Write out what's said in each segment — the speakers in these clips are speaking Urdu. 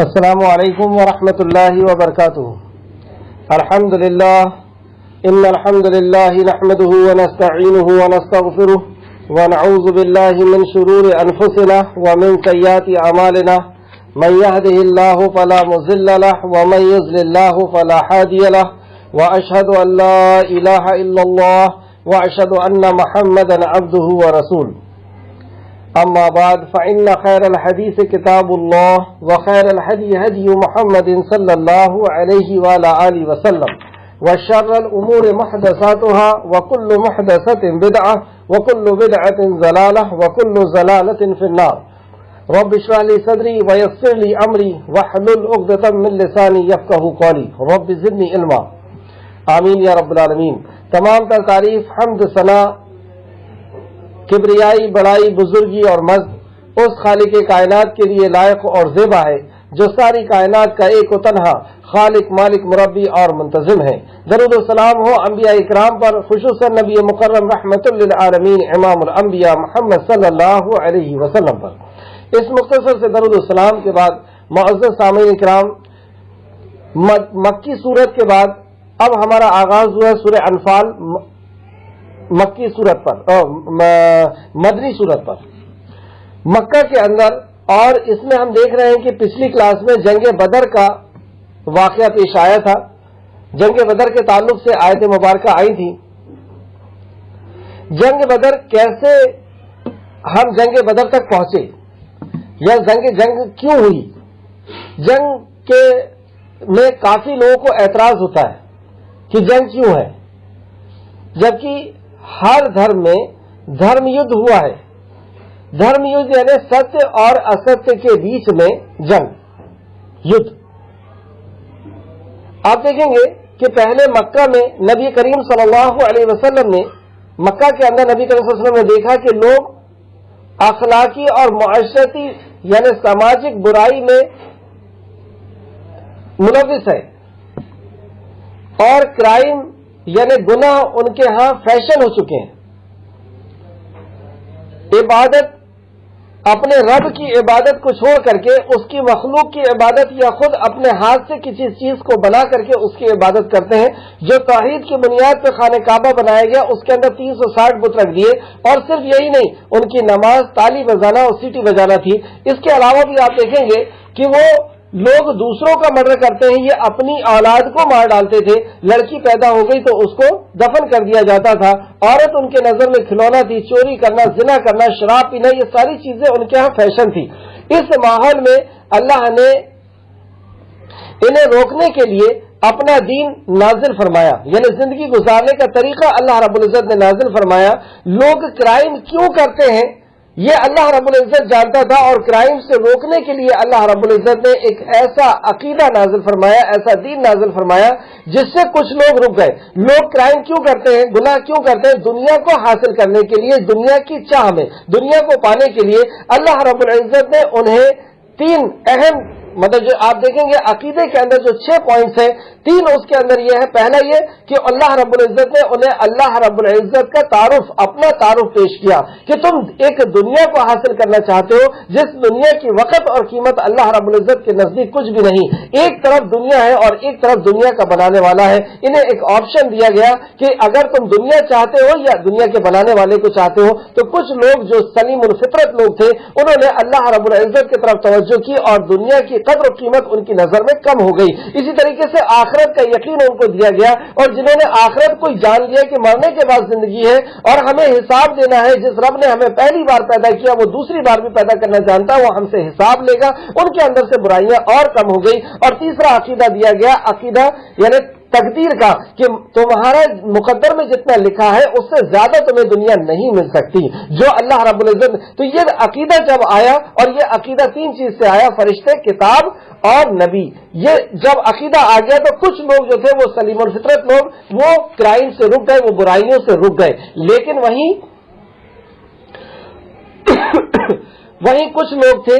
السلام علیکم ورحمۃ اللہ وبرکاتہ. الحمد للہ ان الحمد للہ نحمده ونستعینه ونستغفره ونعوذ باللہ من شرور انفسنا ومن سیئات اعمالنا من يهده الله فلا مضل له ومن يضلل الله فلا هادي له واشهد ان لا اله الا الله واشهد ان محمدا عبده ورسوله. اما بعد فان خير الحديث كتاب الله وخير الهدي هدي محمد صلى الله عليه وعلى اله وسلم وشر الامور محدثاتها وكل محدثة بدعة وكل بدعة ضلالة وكل ضلالة في النار. رب اشرح لي صدري ويسر لي امري واحلل عقدة من لساني يفقهوا قولي رب زدني علما. آمین یا رب العالمین. تمام تر تعریف حمد ثنا کبریائی بڑائی بزرگی اور مجد اس خالق کائنات کے لیے لائق اور زیبا ہے جو ساری کائنات کا ایک و تنہا خالق مالک مربی اور منتظم ہے. درود و سلام ہو انبیاء اکرام پر، خصوصاً نبی مکرم رحمت للعالمین امام الانبیاء محمد صلی اللہ علیہ وسلم پر. اس مختصر سے درود و سلام کے بعد معزز سامعین اکرام، مکی سورت کے بعد اب ہمارا آغاز ہوا ہے سورہ انفال، مکی صورت پر مدنی صورت پر مکہ کے اندر. اور اس میں ہم دیکھ رہے ہیں کہ پچھلی کلاس میں جنگ بدر کا واقعہ پیش آیا تھا. جنگ بدر کے تعلق سے آیت مبارکہ آئی تھی. جنگ بدر کیسے ہم جنگ بدر تک پہنچے یا جنگ کیوں ہوئی. جنگ کے میں کافی لوگوں کو اعتراض ہوتا ہے کہ جنگ کیوں ہے، جبکہ ہر دھرم میں دھرم یدھ ہوا ہے. دھرم یدھ یعنی ستیہ اور استیہ کے بیچ میں جنگ یدھ. آپ دیکھیں گے کہ پہلے مکہ میں نبی کریم صلی اللہ علیہ وسلم نے مکہ کے اندر نبی کریم صلی اللہ علیہ وسلم نے دیکھا کہ لوگ اخلاقی اور معاشرتی یعنی سماجک برائی میں ملوث ہے اور کرائم یعنی گناہ ان کے ہاں فیشن ہو چکے ہیں. عبادت اپنے رب کی عبادت کو چھوڑ کر کے اس کی مخلوق کی عبادت یا خود اپنے ہاتھ سے کسی چیز کو بنا کر کے اس کی عبادت کرتے ہیں. جو توحید کی بنیاد پہ خانہ کعبہ بنایا گیا اس کے اندر 360 بت رکھ دیے، اور صرف یہی نہیں، ان کی نماز تالی بجانا اور سیٹی بجانا تھی. اس کے علاوہ بھی آپ دیکھیں گے کہ وہ لوگ دوسروں کا مرڈر کرتے ہیں، یہ اپنی اولاد کو مار ڈالتے تھے. لڑکی پیدا ہو گئی تو اس کو دفن کر دیا جاتا تھا. عورت ان کے نظر میں کھلونا تھی. چوری کرنا، زنا کرنا، شراب پینا، یہ ساری چیزیں ان کے ہاں فیشن تھی. اس ماحول میں اللہ نے انہیں روکنے کے لیے اپنا دین نازل فرمایا، یعنی زندگی گزارنے کا طریقہ اللہ رب العزت نے نازل فرمایا. لوگ کرائم کیوں کرتے ہیں یہ اللہ رب العزت جانتا تھا، اور کرائم سے روکنے کے لیے اللہ رب العزت نے ایک ایسا عقیدہ نازل فرمایا، ایسا دین نازل فرمایا جس سے کچھ لوگ رک گئے. لوگ کرائم کیوں کرتے ہیں، گناہ کیوں کرتے ہیں؟ دنیا کو حاصل کرنے کے لیے، دنیا کی چاہ میں، دنیا کو پانے کے لیے اللہ رب العزت نے انہیں 3 اہم جو آپ دیکھیں گے عقیدے کے اندر جو 6 پوائنٹس ہیں، 3 اس کے اندر یہ ہے. پہلا یہ کہ اللہ رب العزت نے انہیں اللہ رب العزت کا تعارف، اپنا تعارف پیش کیا کہ تم ایک دنیا کو حاصل کرنا چاہتے ہو جس دنیا کی وقت اور قیمت اللہ رب العزت کے نزدیک کچھ بھی نہیں. ایک طرف دنیا ہے اور ایک طرف دنیا کا بنانے والا ہے. انہیں ایک آپشن دیا گیا کہ اگر تم دنیا چاہتے ہو یا دنیا کے بنانے والے کو چاہتے ہو. تو کچھ لوگ جو سلیم الفطرت لوگ تھے انہوں نے اللہ رب العزت کی طرف توجہ کی اور دنیا کی قدر و قیمت ان کی نظر میں کم ہو گئی. اسی طریقے سے آخرت کا یقین ان کو دیا گیا، اور جنہوں نے آخرت کو جان لیا کہ مرنے کے بعد زندگی ہے اور ہمیں حساب دینا ہے، جس رب نے ہمیں پہلی بار پیدا کیا وہ دوسری بار بھی پیدا کرنا جانتا ہے، وہ ہم سے حساب لے گا. ان کے اندر سے برائیاں اور کم ہو گئی. اور تیسرا عقیدہ دیا گیا، عقیدہ یعنی تقدیر کا، کہ تمہارا مقدر میں جتنا لکھا ہے اس سے زیادہ تمہیں دنیا نہیں مل سکتی جو اللہ رب العزت. تو یہ عقیدہ جب آیا، اور یہ عقیدہ 3 چیز سے آیا، فرشتے، کتاب اور نبی. یہ جب عقیدہ آ گیا تو کچھ لوگ جو تھے وہ سلیم الفطرت لوگ وہ کرائم سے رک گئے، وہ برائیوں سے رک گئے. لیکن وہیں کچھ لوگ تھے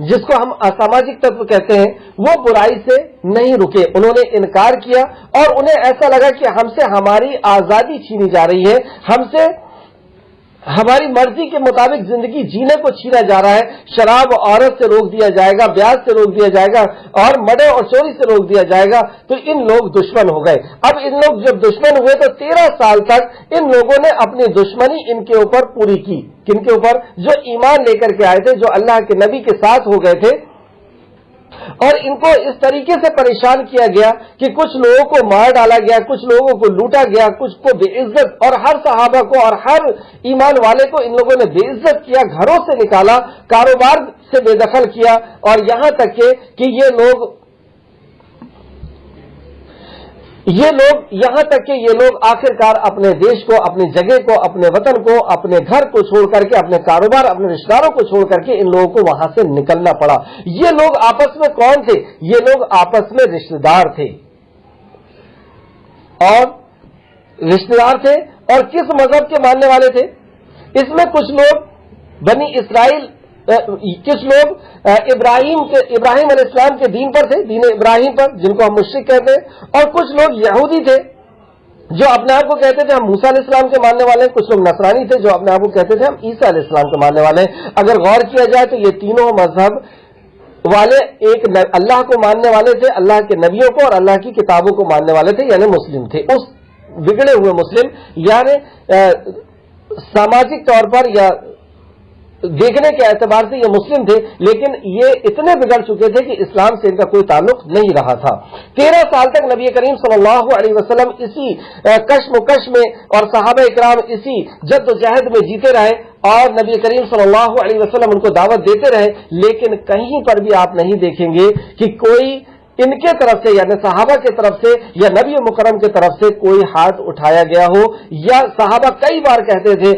جس کو ہم اساماجک تتو کہتے ہیں، وہ برائی سے نہیں رکے. انہوں نے انکار کیا اور انہیں ایسا لگا کہ ہم سے ہماری آزادی چھینی جا رہی ہے، ہم سے ہماری مرضی کے مطابق زندگی جینے کو چھینا جا رہا ہے. شراب و عورت سے روک دیا جائے گا, بیاج سے روک دیا جائے گا, اور مرڈر اور چوری سے روک دیا جائے گا. تو ان لوگ دشمن ہو گئے. اب ان لوگ جب دشمن ہوئے تو 13 سال تک ان لوگوں نے اپنی دشمنی ان کے اوپر پوری کی. کن کے اوپر؟ جو ایمان لے کر کے آئے تھے, جو اللہ کے نبی کے ساتھ ہو گئے تھے. اور ان کو اس طریقے سے پریشان کیا گیا کہ کچھ لوگوں کو مار ڈالا گیا, کچھ لوگوں کو لوٹا گیا, کچھ کو بے عزت, اور ہر صحابہ کو اور ہر ایمان والے کو ان لوگوں نے بے عزت کیا, گھروں سے نکالا, کاروبار سے بے دخل کیا. اور یہاں تک کہ یہ لوگ یہاں تک کہ یہ لوگ آخرکار اپنے دیش کو, اپنی جگہ کو, اپنے وطن کو, اپنے گھر کو چھوڑ کر کے, اپنے کاروبار, اپنے رشتہ داروں کو چھوڑ کر کے ان لوگوں کو وہاں سے نکلنا پڑا. یہ لوگ آپس میں کون تھے؟ یہ لوگ آپس میں رشتہ دار تھے. اور کس مذہب کے ماننے والے تھے؟ اس میں کچھ لوگ بنی اسرائیل, کچھ لوگ ابراہیم علیہ السلام کے دین پر تھے, دین ابراہیم پر, جن کو ہم مشرک کہتے ہیں. اور کچھ لوگ یہودی تھے جو اپنے آپ کو کہتے تھے ہم موسیٰ علیہ السلام کے ماننے والے ہیں. کچھ لوگ نصرانی تھے جو اپنے آپ کو کہتے تھے ہم عیسیٰ علیہ السلام کے ماننے والے ہیں. اگر غور کیا جائے تو یہ تینوں مذہب والے ایک اللہ کو ماننے والے تھے, اللہ کے نبیوں کو اور اللہ کی کتابوں کو ماننے والے تھے, یعنی مسلم تھے. اس بگڑے ہوئے مسلم, یعنی سماجک طور پر یا دیکھنے کے اعتبار سے یہ مسلم تھے, لیکن یہ اتنے بگڑ چکے تھے کہ اسلام سے ان کا کوئی تعلق نہیں رہا تھا. 13 سال تک نبی کریم صلی اللہ علیہ وسلم اسی کشمکش میں اور صحابہ اکرام اسی جد و جہد میں جیتے رہے, اور نبی کریم صلی اللہ علیہ وسلم ان کو دعوت دیتے رہے. لیکن کہیں پر بھی آپ نہیں دیکھیں گے کہ کوئی ان کے طرف سے, یعنی صحابہ کی طرف سے یا نبی مکرم کی طرف سے کوئی ہاتھ اٹھایا گیا ہو. یا صحابہ کئی بار کہتے تھے,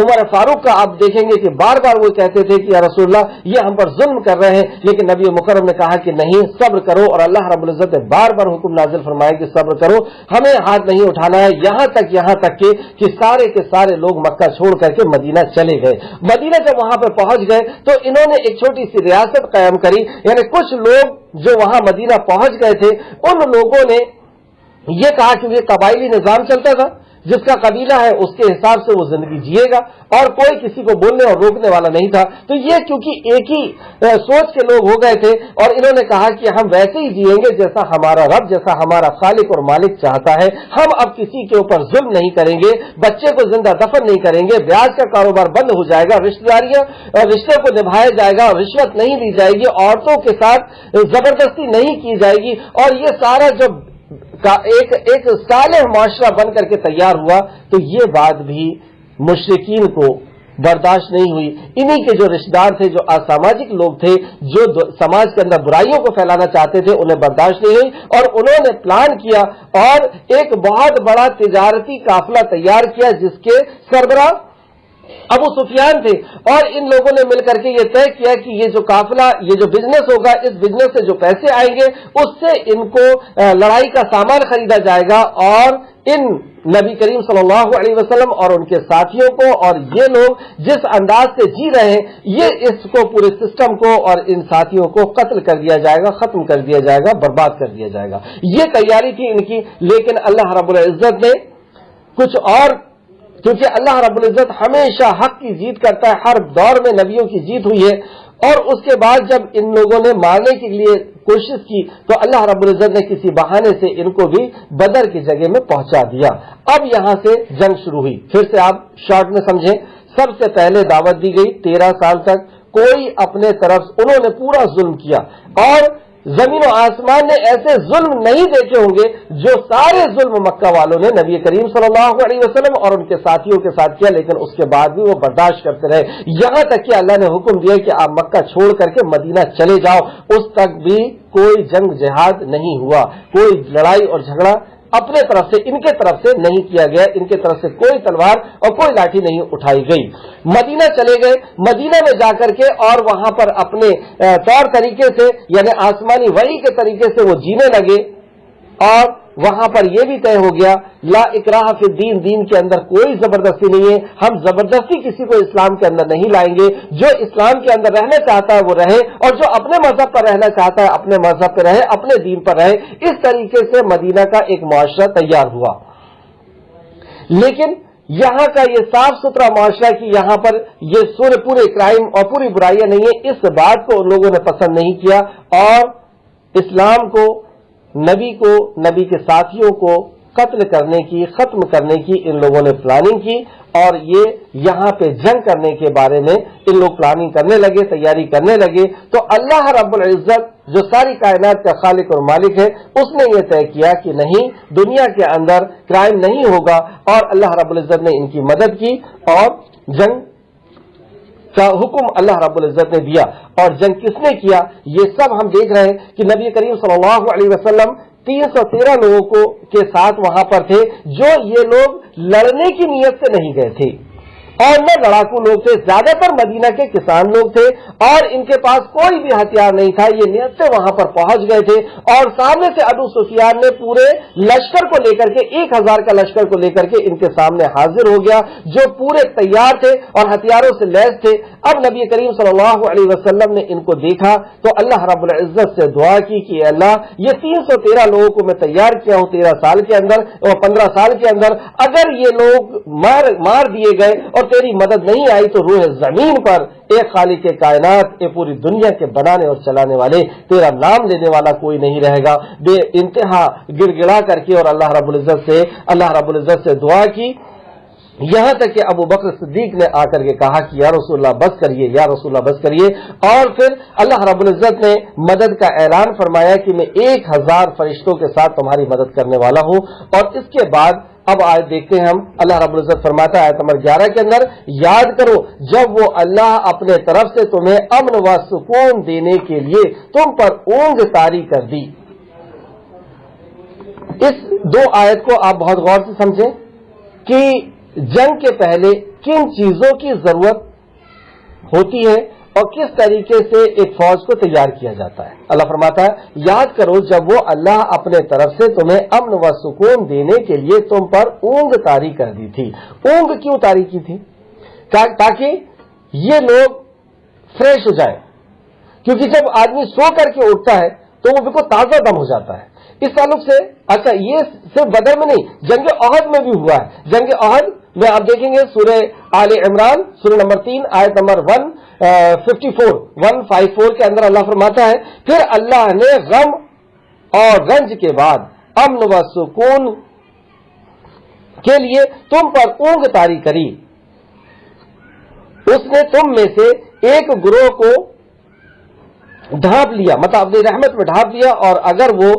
عمر فاروق کا آپ دیکھیں گے کہ بار بار وہ کہتے تھے کہ یا رسول اللہ یہ ہم پر ظلم کر رہے ہیں, لیکن نبی مکرم نے کہا کہ نہیں, صبر کرو. اور اللہ رب العزت نے بار بار حکم نازل فرمایا کہ صبر کرو, ہمیں ہاتھ نہیں اٹھانا ہے. یہاں تک کہ سارے کے سارے لوگ مکہ چھوڑ کر کے مدینہ چلے گئے. مدینہ جب وہاں پہ پہنچ گئے تو انہوں نے ایک چھوٹی سی ریاست قائم کری. یعنی کچھ لوگ جو وہاں مدینہ پہنچ گئے تھے, ان لوگوں نے یہ کہا کہ یہ قبائلی نظام چلتا تھا, جس کا قبیلہ ہے اس کے حساب سے وہ زندگی جیے گا, اور کوئی کسی کو بولنے اور روکنے والا نہیں تھا. تو یہ کیونکہ ایک ہی سوچ کے لوگ ہو گئے تھے, اور انہوں نے کہا کہ ہم ویسے ہی جیئیں گے جیسا ہمارا رب, جیسا ہمارا خالق اور مالک چاہتا ہے. ہم اب کسی کے اوپر ظلم نہیں کریں گے, بچے کو زندہ دفن نہیں کریں گے, بیاج کا کاروبار بند ہو جائے گا, رشتے کو نبھایا جائے گا, رشوت نہیں دی جائے گی, عورتوں کے ساتھ زبردستی نہیں کی جائے گی. اور یہ سارا جو ایک صالح معاشرہ بن کر کے تیار ہوا, تو یہ بات بھی مشرکین کو برداشت نہیں ہوئی. انہی کے جو رشتہ دار تھے, جو اساماجک لوگ تھے, جو سماج کے اندر برائیوں کو پھیلانا چاہتے تھے, انہیں برداشت نہیں ہوئی, اور انہوں نے پلان کیا اور ایک بہت بڑا تجارتی قافلہ تیار کیا, جس کے سربراہ ابو سفیان تھے. اور ان لوگوں نے مل کر کے یہ طے کیا کہ یہ جو قافلہ, یہ جو بزنس ہوگا, اس بزنس سے جو پیسے آئیں گے اس سے ان کو لڑائی کا سامان خریدا جائے گا, اور ان نبی کریم صلی اللہ علیہ وسلم اور ان کے ساتھیوں کو, اور یہ لوگ جس انداز سے جی رہے ہیں, یہ اس کو پورے سسٹم کو اور ان ساتھیوں کو قتل کر دیا جائے گا, ختم کر دیا جائے گا, برباد کر دیا جائے گا. یہ تیاری تھی ان کی. لیکن اللہ رب العزت نے کچھ اور, کیونکہ اللہ رب العزت ہمیشہ حق کی جیت کرتا ہے, ہر دور میں نبیوں کی جیت ہوئی ہے. اور اس کے بعد جب ان لوگوں نے مارنے کے لیے کوشش کی تو اللہ رب العزت نے کسی بہانے سے ان کو بھی بدر کی جگہ میں پہنچا دیا. اب یہاں سے جنگ شروع ہوئی. پھر سے آپ شارٹ میں سمجھیں. سب سے پہلے دعوت دی گئی, 13 سال تک کوئی اپنے طرف, انہوں نے پورا ظلم کیا, اور زمین و آسمان نے ایسے ظلم نہیں دیکھے ہوں گے جو سارے ظلم مکہ والوں نے نبی کریم صلی اللہ علیہ وسلم اور ان کے ساتھیوں کے ساتھ کیا. لیکن اس کے بعد بھی وہ برداشت کرتے رہے, یہاں تک کہ اللہ نے حکم دیا کہ آپ مکہ چھوڑ کر کے مدینہ چلے جاؤ. اس تک بھی کوئی جنگ جہاد نہیں ہوا, کوئی لڑائی اور جھگڑا اپنے طرف سے, ان کے طرف سے نہیں کیا گیا. ان کے طرف سے کوئی تلوار اور کوئی لاٹھی نہیں اٹھائی گئی. مدینہ چلے گئے. مدینہ میں جا کر کے اور وہاں پر اپنے طور طریقے سے, یعنی آسمانی وحی کے طریقے سے وہ جینے لگے. اور وہاں پر یہ بھی طے ہو گیا لا اکراہ فی الدین, دین کے اندر کوئی زبردستی نہیں ہے, ہم زبردستی کسی کو اسلام کے اندر نہیں لائیں گے. جو اسلام کے اندر رہنا چاہتا ہے وہ رہے, اور جو اپنے مذہب پر رہنا چاہتا ہے اپنے مذہب پر رہے, اپنے دین پر رہے. اس طریقے سے مدینہ کا ایک معاشرہ تیار ہوا. لیکن یہاں کا یہ صاف ستھرا معاشرہ کہ یہاں پر یہ پورے کرائم اور پوری برائیاں نہیں ہیں، اس بات کو ان لوگوں نے پسند نہیں کیا اور اسلام کو، نبی کے ساتھیوں کو قتل کرنے کی، ختم کرنے کی ان لوگوں نے پلاننگ کی، اور یہ یہاں پہ جنگ کرنے کے بارے میں ان لوگ پلاننگ کرنے لگے، تیاری کرنے لگے۔ تو اللہ رب العزت جو ساری کائنات کا خالق اور مالک ہے، اس نے یہ طے کیا کہ نہیں، دنیا کے اندر کرائم نہیں ہوگا، اور اللہ رب العزت نے ان کی مدد کی اور جنگ کا حکم اللہ رب العزت نے دیا۔ اور جنگ کس نے کیا؟ یہ سب ہم دیکھ رہے ہیں کہ نبی کریم صلی اللہ علیہ وسلم 313 لوگوں کے ساتھ وہاں پر تھے، جو یہ لوگ لڑنے کی نیت سے نہیں گئے تھے اور نہ لڑاکو لوگ تھے، زیادہ تر مدینہ کے کسان لوگ تھے اور ان کے پاس کوئی بھی ہتھیار نہیں تھا، یہ نیت سے وہاں پر پہنچ گئے تھے۔ اور سامنے سے ابو سفیان نے پورے لشکر کو لے کر کے 1000 کا لشکر کو لے کر کے ان کے سامنے حاضر ہو گیا، جو پورے تیار تھے اور ہتھیاروں سے لیس تھے۔ اب نبی کریم صلی اللہ علیہ وسلم نے ان کو دیکھا تو اللہ رب العزت سے دعا کی کہ اللہ، یہ 313 لوگوں کو میں تیار کیا ہوں 13 سال کے اندر اور 15 سال کے اندر، اگر یہ لوگ مار دیے گئے اور تیری مدد نہیں آئی تو روح زمین پر ایک خالق کے کائنات، ایک پوری دنیا کے بنانے اور چلانے والے، تیرا نام لینے والا کوئی نہیں رہے گا۔ بے انتہا گڑ گڑا کر کے اور اللہ رب العزت سے دعا کی، یہاں تک کہ ابو بکر صدیق نے آ کر کے کہا کہ یا رسول اللہ بس کریے، یا رسول اللہ بس کریے۔ اور پھر اللہ رب العزت نے مدد کا اعلان فرمایا کہ میں 1000 فرشتوں کے ساتھ تمہاری مدد کرنے والا ہوں۔ اور اس کے بعد اب آج دیکھتے ہیں ہم، اللہ رب العزت فرماتا ہے آیت نمبر 11 کے اندر، یاد کرو جب وہ اللہ اپنے طرف سے تمہیں امن و سکون دینے کے لیے تم پر اونگ طاری کر دی۔ اس 2 آیت کو آپ بہت غور سے سمجھیں کہ جنگ کے پہلے کن چیزوں کی ضرورت ہوتی ہے اور کس طریقے سے ایک فوج کو تیار کیا جاتا ہے۔ اللہ فرماتا ہے یاد کرو جب وہ اللہ اپنے طرف سے تمہیں امن و سکون دینے کے لیے تم پر اونگ طاری کر دی تھی۔ اونگ کیوں طاری کی تھی؟ تاکہ یہ لوگ فریش ہو جائیں، کیونکہ جب آدمی سو کر کے اٹھتا ہے تو وہ بالکل تازہ دم ہو جاتا ہے۔ اس تعلق سے اچھا، یہ صرف بدر میں نہیں، جنگ احد میں بھی ہوا ہے۔ جنگ احد میں آپ دیکھیں گے سورہ آل عمران سورہ نمبر 3 آیت نمبر 154 کے اندر اللہ فرماتا ہے پھر اللہ نے غم اور رنج کے بعد امن و سکون کے لیے تم پر اونگ طاری کری، اس نے تم میں سے ایک گروہ کو ڈھانپ لیا، مطلب اپنی رحمت میں ڈھانپ لیا۔ اور اگر وہ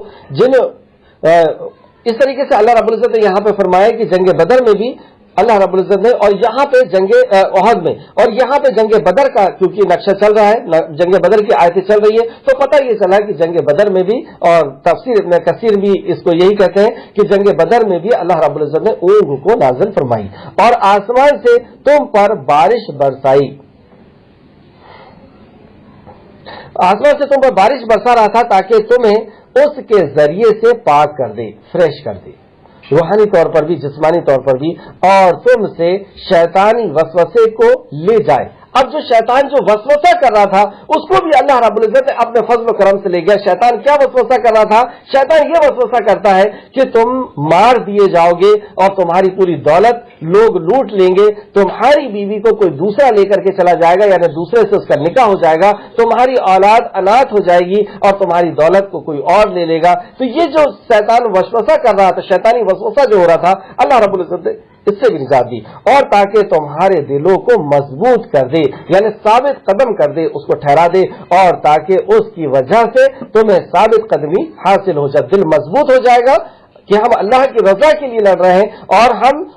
اس طریقے سے اللہ رب العزت نے یہاں پہ فرمایا کہ جنگ بدر میں بھی اللہ رب العزت نے، اور یہاں پہ جنگ احد میں اور یہاں پہ جنگ بدر کا کیونکہ نقشہ چل رہا ہے، جنگ بدر کی آیتیں چل رہی ہے، تو پتہ یہ چلا کہ جنگ بدر میں بھی، اور تفسیر ابن کثیر بھی اس کو یہی کہتے ہیں کہ جنگ بدر میں بھی اللہ رب العزت نے اونگ کو نازل فرمائی اور آسمان سے تم پر بارش برسائی۔ آسمان سے تم پر بارش برسا رہا تھا تاکہ تمہیں اس کے ذریعے سے پاک کر دے، فریش کر دے، روحانی طور پر بھی جسمانی طور پر بھی، اور تم سے شیطانی وسوسے کو لے جائے۔ اب جو شیطان جو وسوسہ کر رہا تھا اس کو بھی اللہ رب العزت نے اپنے فضل و کرم سے لے گیا۔ شیطان کیا وسوسہ کر رہا تھا؟ شیطان یہ وسوسہ کرتا ہے کہ تم مار دیے جاؤ گے اور تمہاری پوری دولت لوگ لوٹ لیں گے، تمہاری بیوی کو کوئی دوسرا لے کر کے چلا جائے گا، یعنی دوسرے سے اس کا نکاح ہو جائے گا، تمہاری اولاد اناتھ ہو جائے گی اور تمہاری دولت کو کوئی اور لے لے گا۔ تو یہ جو شیطان وسوسہ کر رہا تھا، شیطانی وسوسہ جو ہو رہا تھا، اللہ رب العزت نے اس سے بھی نجات دی، اور تاکہ تمہارے دلوں کو مضبوط کر دے، یعنی ثابت قدم کر دے، اس کو ٹھہرا دے، اور تاکہ اس کی وجہ سے تمہیں ثابت قدمی حاصل ہو جائے، دل مضبوط ہو جائے گا کہ ہم اللہ کی رضا کے لیے لڑ رہے ہیں اور ہم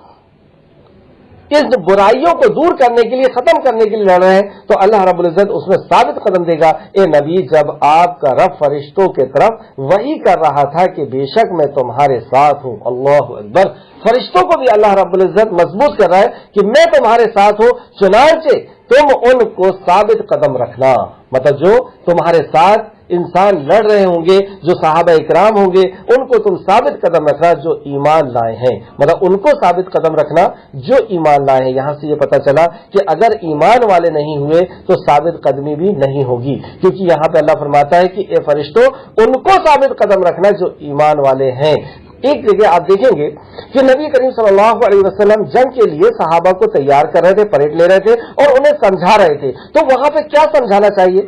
اس برائیوں کو دور کرنے کے لیے، ختم کرنے کے لیے لڑ رہے ہیں، تو اللہ رب العزت اس میں ثابت قدم دے گا۔ اے نبی، جب آپ کا رب فرشتوں کے طرف وحی کر رہا تھا کہ بے شک میں تمہارے ساتھ ہوں، اللہ اکبر، فرشتوں کو بھی اللہ رب العزت مضبوط کر رہا ہے کہ میں تمہارے ساتھ ہوں، چنانچہ تم ان کو ثابت قدم رکھنا، مطلب جو تمہارے ساتھ انسان لڑ رہے ہوں گے، جو صحابہ اکرام ہوں گے، ان کو تم ثابت قدم رکھنا جو ایمان لائے ہیں، مطلب ان کو ثابت قدم رکھنا جو ایمان لائے ہیں۔ یہاں سے یہ پتہ چلا کہ اگر ایمان والے نہیں ہوئے تو ثابت قدمی بھی نہیں ہوگی، کیونکہ یہاں پہ اللہ فرماتا ہے کہ اے فرشتوں، ان کو ثابت قدم رکھنا جو ایمان والے ہیں۔ ایک جگہ آپ دیکھیں گے کہ نبی کریم صلی اللہ علیہ وسلم جنگ کے لیے صحابہ کو تیار کر رہے تھے، پریڈ لے رہے تھے اور انہیں سمجھا رہے تھے. تو وہاں پہ کیا سمجھانا چاہیے؟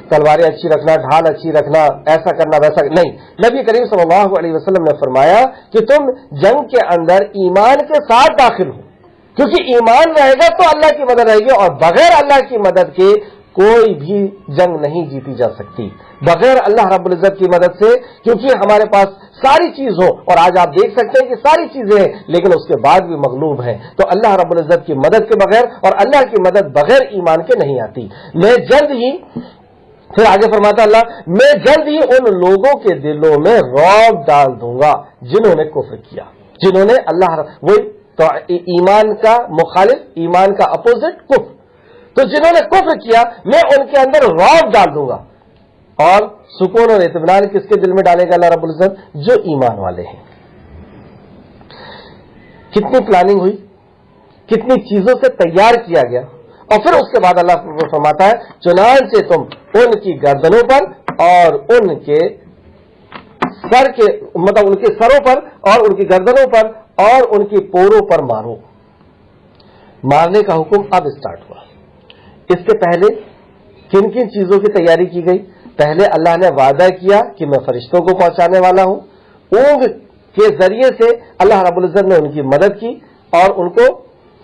تلواریں اچھی رکھنا، ڈھال اچھی رکھنا، ایسا کرنا ویسا نہیں. نبی کریم صلی اللہ علیہ وسلم نے فرمایا کہ تم جنگ کے اندر ایمان کے ساتھ داخل ہو، کیونکہ ایمان رہے گا تو اللہ کی مدد رہے گی، اور بغیر اللہ کی مدد کے کوئی بھی جنگ نہیں جیتی جا سکتی بغیر اللہ رب العزت کی مدد سے. کیونکہ ہمارے پاس ساری چیز ہو، اور آج آپ دیکھ سکتے ہیں کہ ساری چیزیں ہیں لیکن اس کے بعد بھی مغلوب ہیں، تو اللہ رب العزت کی مدد کے بغیر اور اللہ کی مدد بغیر ایمان کے نہیں آتی. میں جلد ہی، پھر آگے فرماتا اللہ، میں جلد ہی ان لوگوں کے دلوں میں رعب ڈال دوں گا جنہوں نے کفر کیا، جنہوں نے وہی تو ایمان کا مخالف، ایمان کا اپوزٹ کفر، تو جنہوں نے کفر کیا میں ان کے اندر رعب ڈال دوں گا. اور سکون اور اطمینان کس کے دل میں ڈالے گا اللہ رب العزت؟ جو ایمان والے ہیں. کتنی پلاننگ ہوئی، کتنی چیزوں سے تیار کیا گیا، اور پھر اس کے بعد اللہ فرماتا ہے چنانچہ تم ان کی گردنوں پر اور ان کے سر کے، مطلب ان کے سروں پر اور ان کی گردنوں پر اور ان کی پوروں پر مارو. مارنے کا حکم اب اسٹارٹ ہوا. اس سے پہلے کن کن چیزوں کی تیاری کی گئی؟ پہلے اللہ نے وعدہ کیا کہ میں فرشتوں کو پہنچانے والا ہوں. اونگ کے ذریعے سے اللہ رب العزت نے ان کی مدد کی اور ان کو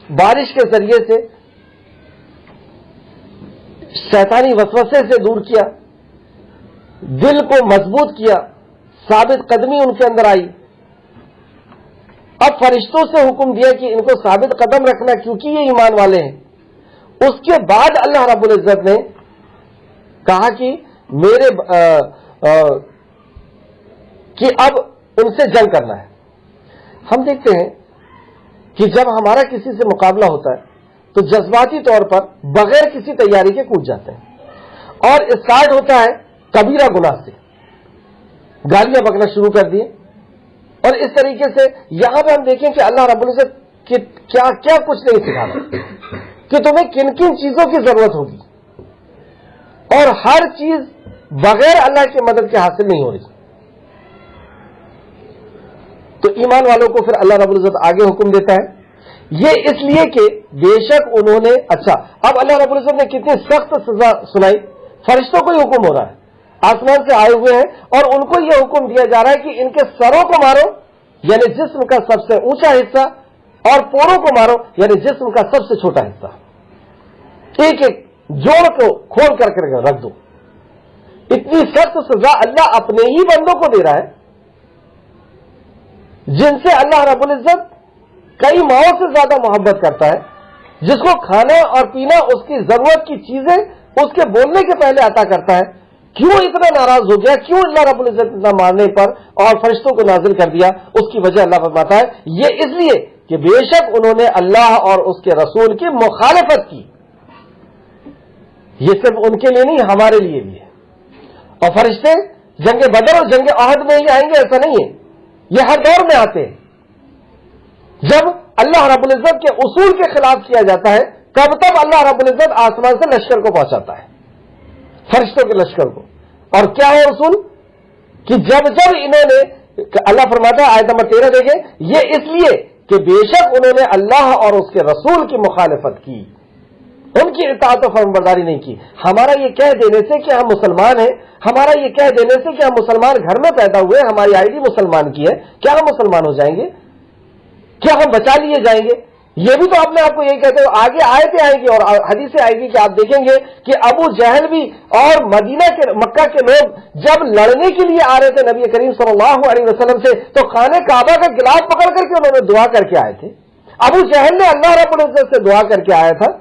بارش کے ذریعے سے شیطانی وسوسے سے دور کیا، دل کو مضبوط کیا، ثابت قدمی ان کے اندر آئی. اب فرشتوں سے حکم دیا کہ ان کو ثابت قدم رکھنا کیونکہ یہ ایمان والے ہیں. اس کے بعد اللہ رب العزت نے کہا کہ کہ اب ان سے جنگ کرنا ہے. ہم دیکھتے ہیں کہ جب ہمارا کسی سے مقابلہ ہوتا ہے تو جذباتی طور پر بغیر کسی تیاری کے کود جاتے ہیں، اور اسٹارٹ ہوتا ہے کبیرہ گناہ سے، گالیاں بکنا شروع کر دیے. اور اس طریقے سے یہاں پہ ہم دیکھیں کہ اللہ رب العزت کیا کیا کچھ نہیں سکھاتا کہ تمہیں کن کن چیزوں کی ضرورت ہوگی، اور ہر چیز بغیر اللہ کی مدد کے حاصل نہیں ہو رہی. تو ایمان والوں کو پھر اللہ رب العزت آگے حکم دیتا ہے، یہ اس لیے کہ بے شک انہوں نے، اچھا اب اللہ رب العزت نے کتنی سخت سزا سنائی. فرشتوں کو ہی حکم ہو رہا ہے، آسمان سے آئے ہوئے ہیں، اور ان کو یہ حکم دیا جا رہا ہے کہ ان کے سروں کو مارو یعنی جسم کا سب سے اونچا حصہ، اور پوروں کو مارو یعنی جسم کا سب سے چھوٹا حصہ. ایک ایک جوڑ کو کھول کر کے رکھ دو. اتنی سخت سزا اللہ اپنے ہی بندوں کو دے رہا ہے جن سے اللہ رب العزت کئی ماؤں سے زیادہ محبت کرتا ہے، جس کو کھانا اور پینا اس کی ضرورت کی چیزیں اس کے بولنے کے پہلے عطا کرتا ہے. کیوں اتنا ناراض ہو گیا؟ کیوں اللہ رب العزت اتنا مارنے پر اور فرشتوں کو نازل کر دیا؟ اس کی وجہ اللہ فرماتا ہے یہ اس لیے کہ بے شک انہوں نے اللہ اور اس کے رسول کی مخالفت کی. یہ صرف ان کے لیے نہیں، ہمارے لیے بھی ہے. اور فرشتے جنگ بدر اور جنگ احد میں ہی آئیں گے ایسا نہیں ہے، یہ ہر دور میں آتے ہیں. جب اللہ رب العزت کے اصول کے خلاف کیا جاتا ہے تب اللہ رب العزت آسمان سے لشکر کو پہنچاتا ہے، فرشتوں کے لشکر کو. اور کیا ہے اصول؟ کہ جب انہوں نے، اللہ فرماتا ہے آیت نمبر 13 دیکھیں، یہ اس لیے کہ بے شک انہوں نے اللہ اور اس کے رسول کی مخالفت کی، ان کی اطاعت و فرمانبرداری نہیں کی. ہمارا یہ کہہ دینے سے کہ ہم مسلمان ہیں، ہمارا یہ کہہ دینے سے کہ ہم مسلمان گھر میں پیدا ہوئے، ہماری آئی ڈی مسلمان کی ہے، کیا ہم مسلمان ہو جائیں گے؟ کیا ہم بچا لیے جائیں گے؟ یہ بھی تو اپنے آپ کو یہی کہتے ہو. آگے آیتیں آئیں گی اور حدیثیں آئے گی کہ آپ دیکھیں گے کہ ابو جہل بھی اور مکہ کے لوگ جب لڑنے کے لیے آ رہے تھے نبی کریم صلی اللہ علیہ وسلم سے تو خانہ کعبہ کا گلاف پکڑ کر کے انہوں نے دعا کر کے آئے تھے. ابو جہل نے اللہ رب العزت سے دعا کر کے آیا تھا،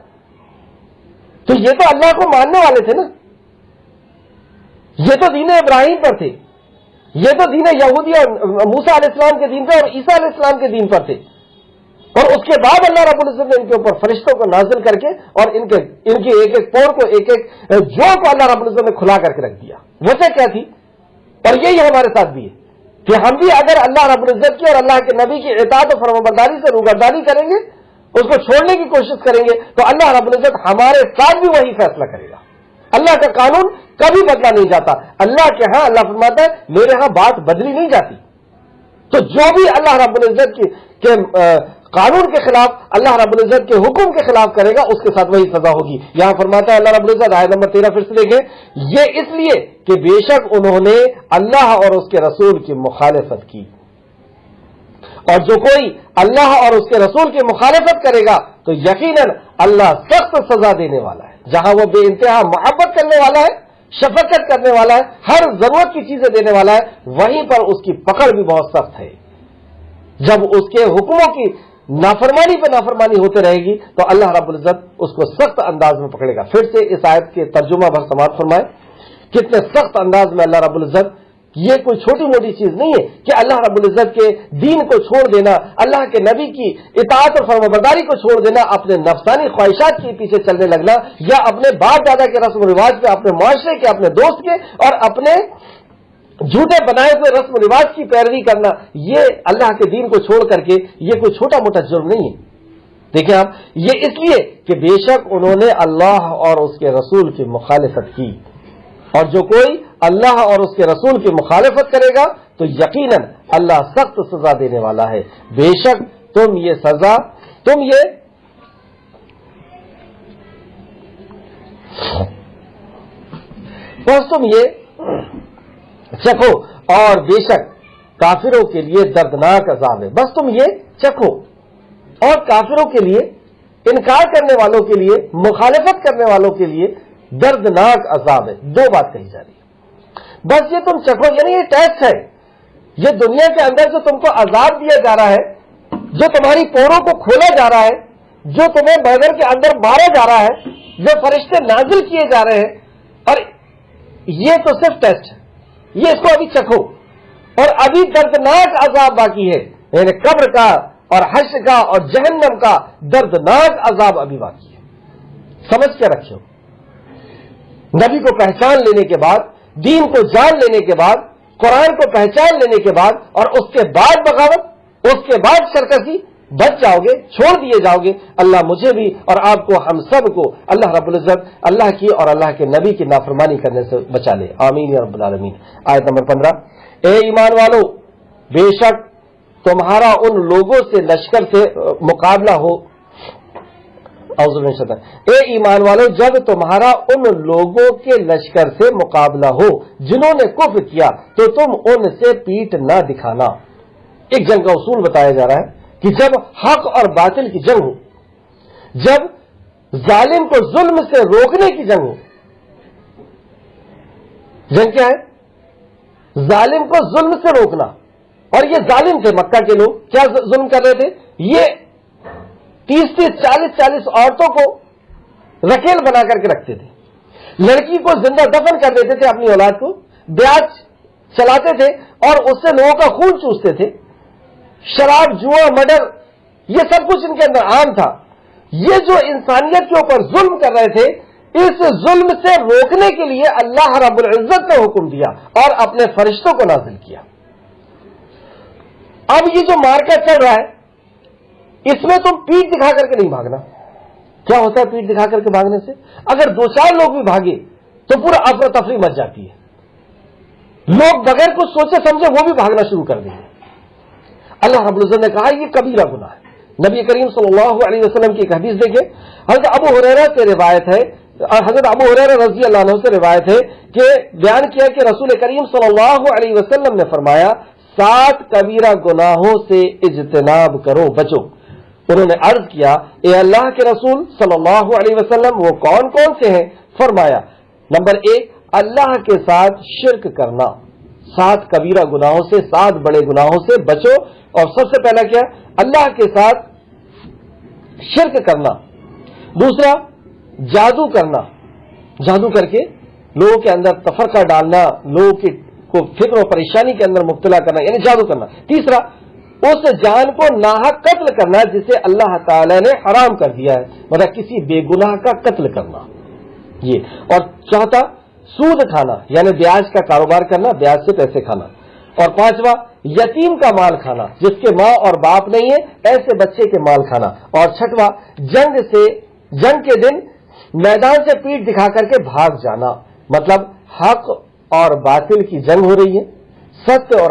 تو یہ تو اللہ کو ماننے والے تھے نا، یہ تو دین ابراہیم پر تھے، یہ تو دین یہودی اور موسیٰ علیہ السلام کے دین پر اور عیسیٰ علیہ السلام کے دین پر تھے. اور اس کے بعد اللہ رب العزت نے ان کے اوپر فرشتوں کو نازل کر کے اور ان کی ایک ایک پور کو، ایک ایک جوڑ کو اللہ رب العزت نے کھلا کر کے رکھ دیا. وجہ کیا تھی؟ اور یہی ہمارے ساتھ بھی ہے کہ ہم بھی اگر اللہ رب العزت کی اور اللہ کے نبی کی اطاعت و فرمانبرداری سے روگردانی کریں گے، اس کو چھوڑنے کی کوشش کریں گے، تو اللہ رب العزت ہمارے ساتھ بھی وہی فیصلہ کرے گا. اللہ کا قانون کبھی بدلا نہیں جاتا. اللہ کے ہاں اللہ فرماتا ہے میرے ہاں بات بدلی نہیں جاتی. تو جو بھی اللہ رب العزت کے قانون کے خلاف، اللہ رب العزت کے حکم کے خلاف کرے گا اس کے ساتھ وہی سزا ہوگی۔ یہاں فرماتا ہے اللہ رب العزت، آیت نمبر 13 پھر سے دیکھیں، یہ اس لیے کہ بے شک انہوں نے اللہ اور اس کے رسول کی مخالفت کی، اور جو کوئی اللہ اور اس کے رسول کی مخالفت کرے گا تو یقیناً اللہ سخت سزا دینے والا ہے۔ جہاں وہ بے انتہا محبت کرنے والا ہے، شفقت کرنے والا ہے، ہر ضرورت کی چیزیں دینے والا ہے، وہیں پر اس کی پکڑ بھی بہت سخت ہے۔ جب اس کے حکموں کی نافرمانی پہ نافرمانی ہوتے رہے گی تو اللہ رب العزت اس کو سخت انداز میں پکڑے گا۔ پھر سے اس آیت کے ترجمہ بھر سماعت فرمائے، کتنے سخت انداز میں اللہ رب العزت، یہ کوئی چھوٹی موٹی چیز نہیں ہے کہ اللہ رب العزت کے دین کو چھوڑ دینا، اللہ کے نبی کی اطاعت اور فرمانبرداری کو چھوڑ دینا، اپنے نفسانی خواہشات کے پیچھے چلنے لگنا، یا اپنے باپ دادا کے رسم و رواج پہ، اپنے معاشرے کے، اپنے دوست کے اور اپنے جھوٹے بنائے ہوئے رسم و رواج کی پیروی کرنا، یہ اللہ کے دین کو چھوڑ کر کے یہ کوئی چھوٹا موٹا جرم نہیں ہے۔ دیکھیں آپ، یہ اس لیے کہ بے شک انہوں نے اللہ اور اس کے رسول کی مخالفت کی، اور جو کوئی اللہ اور اس کے رسول کی مخالفت کرے گا تو یقیناً اللہ سخت سزا دینے والا ہے۔ بے شک تم یہ سزا، تم یہ چکھو، اور بے شک کافروں کے لیے دردناک عذاب ہے۔ بس تم یہ چکھو، اور کافروں کے لیے، انکار کرنے والوں کے لیے، مخالفت کرنے والوں کے لیے دردناک عذاب ہے۔ دو بات کہی جا رہی ہے، بس یہ تم چکھو، یعنی یہ ٹیسٹ ہے، یہ دنیا کے اندر جو تم کو عذاب دیا جا رہا ہے، جو تمہاری پوروں کو کھولا جا رہا ہے، جو تمہیں بدر کے اندر مارا جا رہا ہے، جو فرشتے نازل کیے جا رہے ہیں، اور یہ تو صرف ٹیسٹ ہے، یہ اس کو ابھی چکھو، اور ابھی دردناک عذاب باقی ہے، یعنی قبر کا اور حشر کا اور جہنم کا دردناک عذاب ابھی باقی ہے۔ سمجھ کے رکھو، نبی کو پہچان لینے کے بعد، دین کو جان لینے کے بعد، قرآن کو پہچان لینے کے بعد، اور اس کے بعد بغاوت، اس کے بعد سرکشی، بچ جاؤ گے، چھوڑ دیے جاؤ گے۔ اللہ مجھے بھی اور آپ کو، ہم سب کو اللہ رب العزت اللہ کی اور اللہ کے نبی کی نافرمانی کرنے سے بچا لے، آمین یا رب العالمین۔ آیت نمبر 15، اے ایمان والو، بے شک تمہارا ان لوگوں سے لشکر سے مقابلہ ہو، اعوذ باللہ من الشیطان، اے ایمان والو، جب تمہارا ان لوگوں کے لشکر سے مقابلہ ہو جنہوں نے کفر کیا تو تم ان سے پیٹ نہ دکھانا۔ ایک جنگ کا اصول بتایا جا رہا ہے کہ جب حق اور باطل کی جنگ ہو، جب ظالم کو ظلم سے روکنے کی جنگ ہو، جنگ کیا ہے؟ ظالم کو ظلم سے روکنا، اور یہ ظالم تھے مکہ کے لوگ، کیا ظلم کر رہے تھے؟ یہ 30-30 40-40 عورتوں کو رکیل بنا کر کے رکھتے تھے، لڑکی کو زندہ دفن کر دیتے تھے، اپنی اولاد کو بیاج چلاتے تھے اور اس سے لوگوں کا خون چوستے تھے، شراب، جوا، مرڈر، یہ سب کچھ ان کے اندر عام تھا۔ یہ جو انسانیت کے اوپر ظلم کر رہے تھے، اس ظلم سے روکنے کے لیے اللہ رب العزت نے حکم دیا اور اپنے فرشتوں کو نازل کیا۔ اب یہ جو مارکا چل رہا ہے، اس میں تم پیٹ دکھا کر کے نہیں بھاگنا۔ کیا ہوتا ہے پیٹ دکھا کر کے بھاگنے سے؟ اگر 2-4 لوگ بھی بھاگے تو پورا افراتفری مچ جاتی ہے، لوگ بغیر کچھ سوچے سمجھے وہ بھی بھاگنا شروع کر دیں گے۔ اللہ رب العزت نے کہا یہ کبیرہ گناہ ہے۔ نبی کریم صلی اللہ علیہ وسلم کی ایک حدیث دیکھیں، حضرت ابو ہریرہ سے روایت ہے، حضرت ابو ہریرہ رضی اللہ عنہ سے روایت ہے کہ بیان کیا کہ رسول کریم صلی اللہ علیہ وسلم نے فرمایا 7 کبیرہ گناہوں سے اجتناب کرو، بچو۔ انہوں نے عرض کیا اے اللہ کے رسول صلی اللہ علیہ وسلم وہ کون کون سے ہیں؟ فرمایا نمبر 1 اللہ کے ساتھ شرک کرنا۔ 7 کبیرہ گناہوں سے، 7 بڑے گناہوں سے بچو، اور سب سے پہلا کیا؟ اللہ کے ساتھ شرک کرنا۔ دوسرا جادو کرنا، جادو کر کے لوگوں کے اندر تفرقہ ڈالنا، لوگوں کو فکر و پریشانی کے اندر مبتلا کرنا، یعنی جادو کرنا۔ تیسرا اس جان کو ناحق قتل کرنا جسے اللہ تعالی نے حرام کر دیا ہے، مطلب کسی بے گناہ کا قتل کرنا یہ۔ اور چوتھا سود کھانا، یعنی بیاج کا کاروبار کرنا، بیاج سے پیسے کھانا۔ اور 5واں یتیم کا مال کھانا، جس کے ماں اور باپ نہیں ہے ایسے بچے کے مال کھانا۔ اور 6واں جنگ کے دن میدان سے پیٹ دکھا کر کے بھاگ جانا، مطلب حق اور باطل کی جنگ ہو رہی ہے، ستیہ اور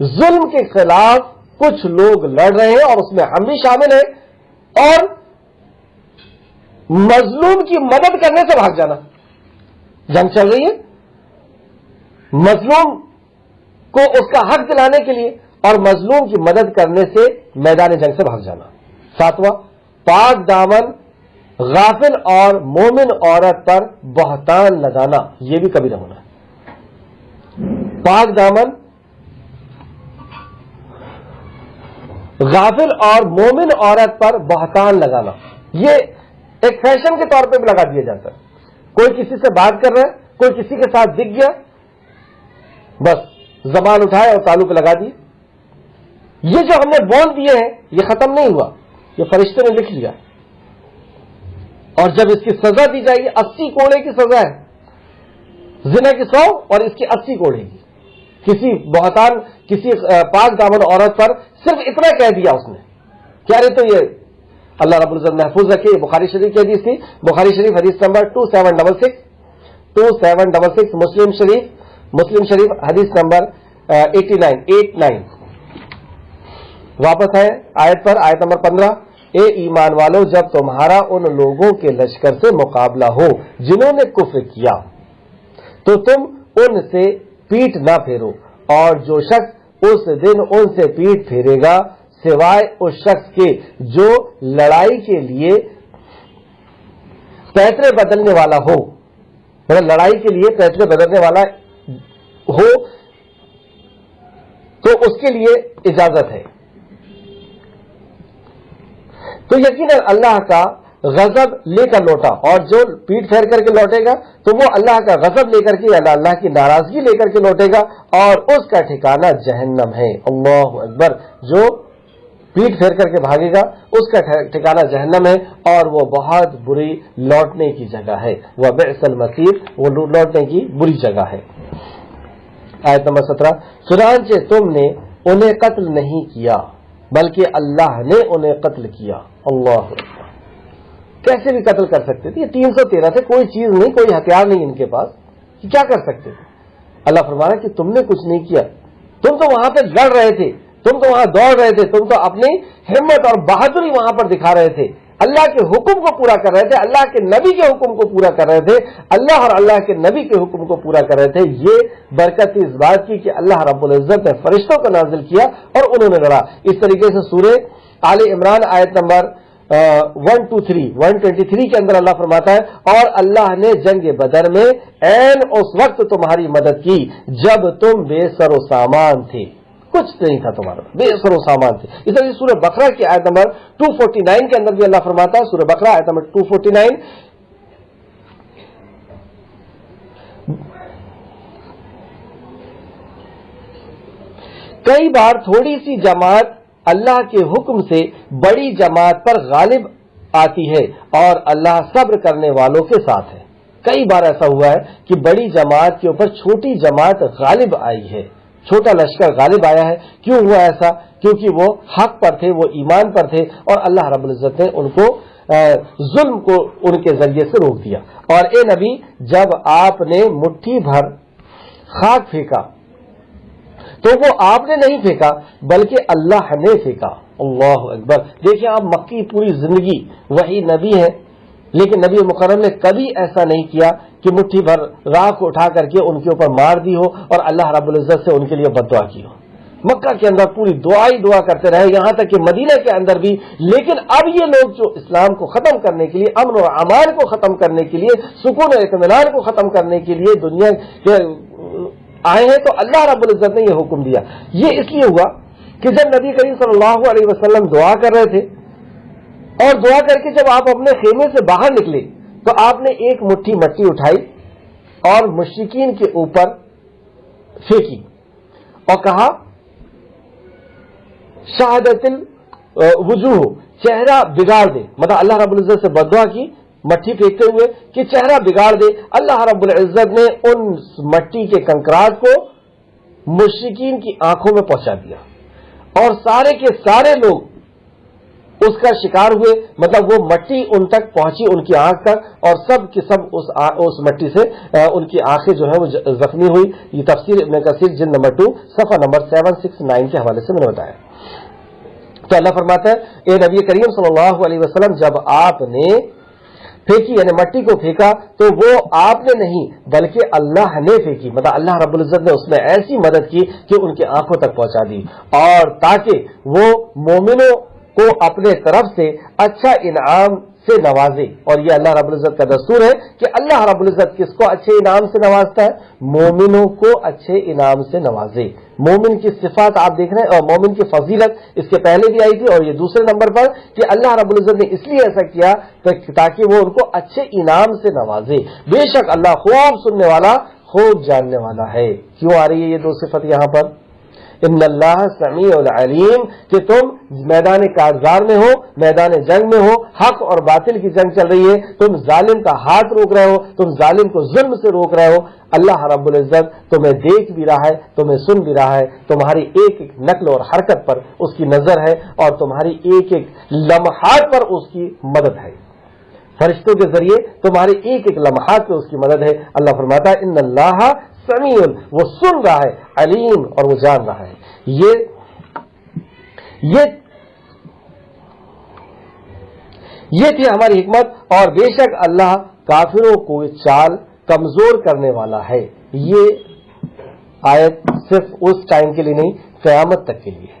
ظلم کے خلاف کچھ لوگ لڑ رہے ہیں اور اس میں ہم بھی شامل ہیں، اور مظلوم کی مدد کرنے سے بھاگ جانا. جنگ چل رہی ہے، مظلوم کو اس کا حق دلانے کے لیے اور مظلوم کی مدد کرنے سے میدان جنگ سے بھاگ جانا. 7واں، پاک دامن غافل اور مومن عورت پر بہتان لگانا، یہ بھی کبیرہ گناہ ہے. پاک دامن غافل اور مومن عورت پر بہتان لگانا، یہ ایک فیشن کے طور پہ بھی لگا دیا جاتا ہے. کوئی کسی سے بات کر رہا ہے، کوئی کسی کے ساتھ دکھ گیا، بس زبان اٹھائے اور تالو پہ لگا دی. یہ جو ہم نے بول دیے ہیں یہ ختم نہیں ہوا، یہ فرشتے نے لکھ لیا، اور جب اس کی سزا دی جائے گی 80 کوڑے کی سزا ہے. زنا کی 100 اور اس کی 80 کوڑے کی. کسی بہتان کسی پاک دامن عورت پر صرف اتنا کہہ دیا اس نے، کیا رہے تو یہ اللہ رب العزت محفوظ رکھے. یہ بخاری شریف کی حدیث تھی، بخاری شریف حدیث نمبر 2766 مسلم شریف حدیث نمبر 89. واپس ہے آیت پر، آیت نمبر 15. اے ایمان والو، جب تمہارا ان لوگوں کے لشکر سے مقابلہ ہو جنہوں نے کفر کیا تو تم ان سے پیٹ نہ پھیرو، اور جو شخص اس دن ان سے پیٹ پھیرے گا سوائے اس شخص کے جو لڑائی کے لیے پیترے بدلنے والا ہو، مطلب لڑائی کے لیے پیترے بدلنے والا ہو تو اس کے لیے اجازت ہے. تو یقیناً اللہ کا غضب لے کر لوٹا، اور جو پیٹ پھیر کر کے لوٹے گا تو وہ اللہ کا غضب لے کر کے، اللہ کی ناراضگی لے کر کے لوٹے گا، اور اس کا ٹھکانہ جہنم ہے. اللہ اکبر. جو پیٹ پھیر کر کے بھاگے گا اس کا ٹھکانہ جہنم ہے، اور وہ بہت بری لوٹنے کی جگہ ہے. وہ بئس المصیر، وہ لوٹنے کی بری جگہ ہے. آیت نمبر 17. چنانچہ تم نے انہیں قتل نہیں کیا بلکہ اللہ نے انہیں قتل کیا. اللہ کیسے بھی قتل کر سکتے تھے. یہ 313 تھے، کوئی چیز نہیں، کوئی ہتھیار نہیں ان کے پاس، کیا کر سکتے تھے. اللہ فرمانا کہ تم نے کچھ نہیں کیا، تم تو وہاں پہ لڑ رہے تھے، تم تو وہاں دوڑ رہے تھے، تم تو اپنی ہمت اور بہادری وہاں پر دکھا رہے تھے، اللہ کے حکم کو پورا کر رہے تھے، اللہ کے نبی کے حکم کو پورا کر رہے تھے، اللہ اور اللہ کے نبی کے حکم کو پورا کر رہے تھے. یہ برکت اس بات کی کہ اللہ رب العزت نے فرشتوں کو نازل کیا اور انہوں نے لڑا. اس طریقے سے سورہ آل عمران آیت نمبر 123 کے اندر اللہ فرماتا ہے، اور اللہ نے جنگ بدر میں عین اس وقت تمہاری مدد کی جب تم بے سر و سامان تھے، کچھ نہیں تھا تمہارا، بے سر و سامان تھے. اس طرح سورہ بقرہ کی آیت نمبر 249 کے اندر بھی اللہ فرماتا ہے، سورہ بقرہ آیت نمبر 249، کئی بار تھوڑی سی جماعت اللہ کے حکم سے بڑی جماعت پر غالب آتی ہے اور اللہ صبر کرنے والوں کے ساتھ ہے. کئی بار ایسا ہوا ہے کہ بڑی جماعت کے اوپر چھوٹی جماعت غالب آئی ہے، چھوٹا لشکر غالب آیا ہے. کیوں ہوا ایسا؟ کیونکہ وہ حق پر تھے، وہ ایمان پر تھے، اور اللہ رب العزت نے ان کو ظلم کو ان کے ذریعے سے روک دیا. اور اے نبی، جب آپ نے مٹھی بھر خاک پھینکا تو وہ آپ نے نہیں پھینکا بلکہ اللہ نے پھینکا. اللہ اکبر. دیکھیں آپ، مکی پوری زندگی وہی نبی ہے، لیکن نبی مکرم نے کبھی ایسا نہیں کیا کہ مٹھی بھر راکھ اٹھا کر کے ان کے اوپر مار دی ہو اور اللہ رب العزت سے ان کے لیے بد دعا کی ہو. مکہ کے اندر پوری دعا کرتے رہے، یہاں تک کہ مدینہ کے اندر بھی. لیکن اب یہ لوگ جو اسلام کو ختم کرنے کے لیے، امن و امان کو ختم کرنے کے لیے، سکون و اطمینان کو ختم کرنے کے لیے دنیا کے آئے ہیں، تو اللہ رب العزت نے یہ حکم دیا. یہ اس لیے ہوا کہ جب نبی کریم صلی اللہ علیہ وسلم دعا کر رہے تھے، اور دعا کر کے جب آپ اپنے خیمے سے باہر نکلے تو آپ نے ایک مٹھی مٹی اٹھائی اور مشرکین کے اوپر پھینکی اور کہا شہادت الوجوہ، چہرہ بگاڑ دے. مطلب اللہ رب العزت سے بد دعا کی مٹھی پھینکتے ہوئے کہ چہرہ بگاڑ دے. اللہ رب العزت نے ان مٹی کے کنکراٹ کو مشرکین کی آنکھوں میں پہنچا دیا، اور سارے کے سارے لوگ اس کا شکار ہوئے، مطلب وہ مٹی ان تک پہنچی، ان کی آنکھ تک، اور سب کی سب اس مٹی سے ان کی آنکھیں جو ہے وہ زخمی ہوئی. یہ تفسیر ابن کثیر جلد نمبر 2 صفحہ نمبر 769 کے حوالے سے میں نے بتایا. تو اللہ فرماتا ہے اے نبی کریم صلی اللہ علیہ وسلم، جب آپ نے پھینکی یعنی مٹی کو پھینکا تو وہ آپ نے نہیں بلکہ اللہ نے پھینکی، مطلب اللہ رب العزت نے اس میں ایسی مدد کی کہ ان کی آنکھوں تک پہنچا دی، اور تاکہ وہ مومنوں کو اپنے طرف سے اچھا انعام سے نوازے. اور یہ اللہ رب العزت کا دستور ہے کہ اللہ رب العزت کس کو اچھے انعام سے نوازتا ہے؟ مومنوں کو اچھے انعام سے نوازے. مومن کی صفات آپ دیکھ رہے ہیں، اور مومن کی فضیلت اس کے پہلے بھی آئی تھی، اور یہ دوسرے نمبر پر کہ اللہ رب العزت نے اس لیے ایسا کیا تاکہ وہ ان کو اچھے انعام سے نوازے. بے شک اللہ خوب سننے والا خوب جاننے والا ہے. کیوں آ رہی ہے یہ دو صفت یہاں پر؟ ان اللہ سمیع العلیم، کہ تم میدان کارزار میں ہو، میدان جنگ میں ہو، حق اور باطل کی جنگ چل رہی ہے، تم ظالم کا ہاتھ روک رہے ہو، تم ظالم کو ظلم سے روک رہے ہو. اللہ رب العزت تمہیں دیکھ بھی رہا ہے، تمہیں سن بھی رہا ہے، تمہاری ایک ایک نقل اور حرکت پر اس کی نظر ہے، اور تمہاری ایک ایک لمحات پر اس کی مدد ہے. فرشتوں کے ذریعے تمہارے ایک ایک لمحات پہ اس کی مدد ہے. اللہ فرماتا ہے ان اللہ سمیع، وہ سن رہا ہے، علیم، اور وہ جان رہا ہے. یہ تھی ہماری حکمت، اور بے شک اللہ کافروں کو چال کمزور کرنے والا ہے. یہ آیت صرف اس ٹائم کے لیے نہیں، قیامت تک کے لیے،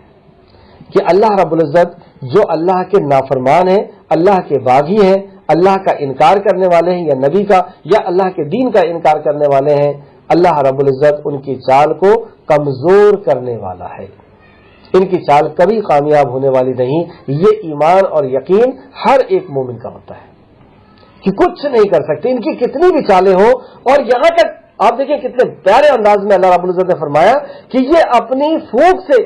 کہ اللہ رب العزت جو اللہ کے نافرمان ہیں، اللہ کے باغی ہیں، اللہ کا انکار کرنے والے ہیں، یا نبی کا یا اللہ کے دین کا انکار کرنے والے ہیں، اللہ رب العزت ان کی چال کو کمزور کرنے والا ہے. ان کی چال کبھی کامیاب ہونے والی نہیں. یہ ایمان اور یقین ہر ایک مومن کا ہوتا ہے کہ کچھ نہیں کر سکتے، ان کی کتنی بھی چالیں ہوں. اور یہاں تک آپ دیکھیں کتنے پیارے انداز میں اللہ رب العزت نے فرمایا کہ یہ اپنی پھونک سے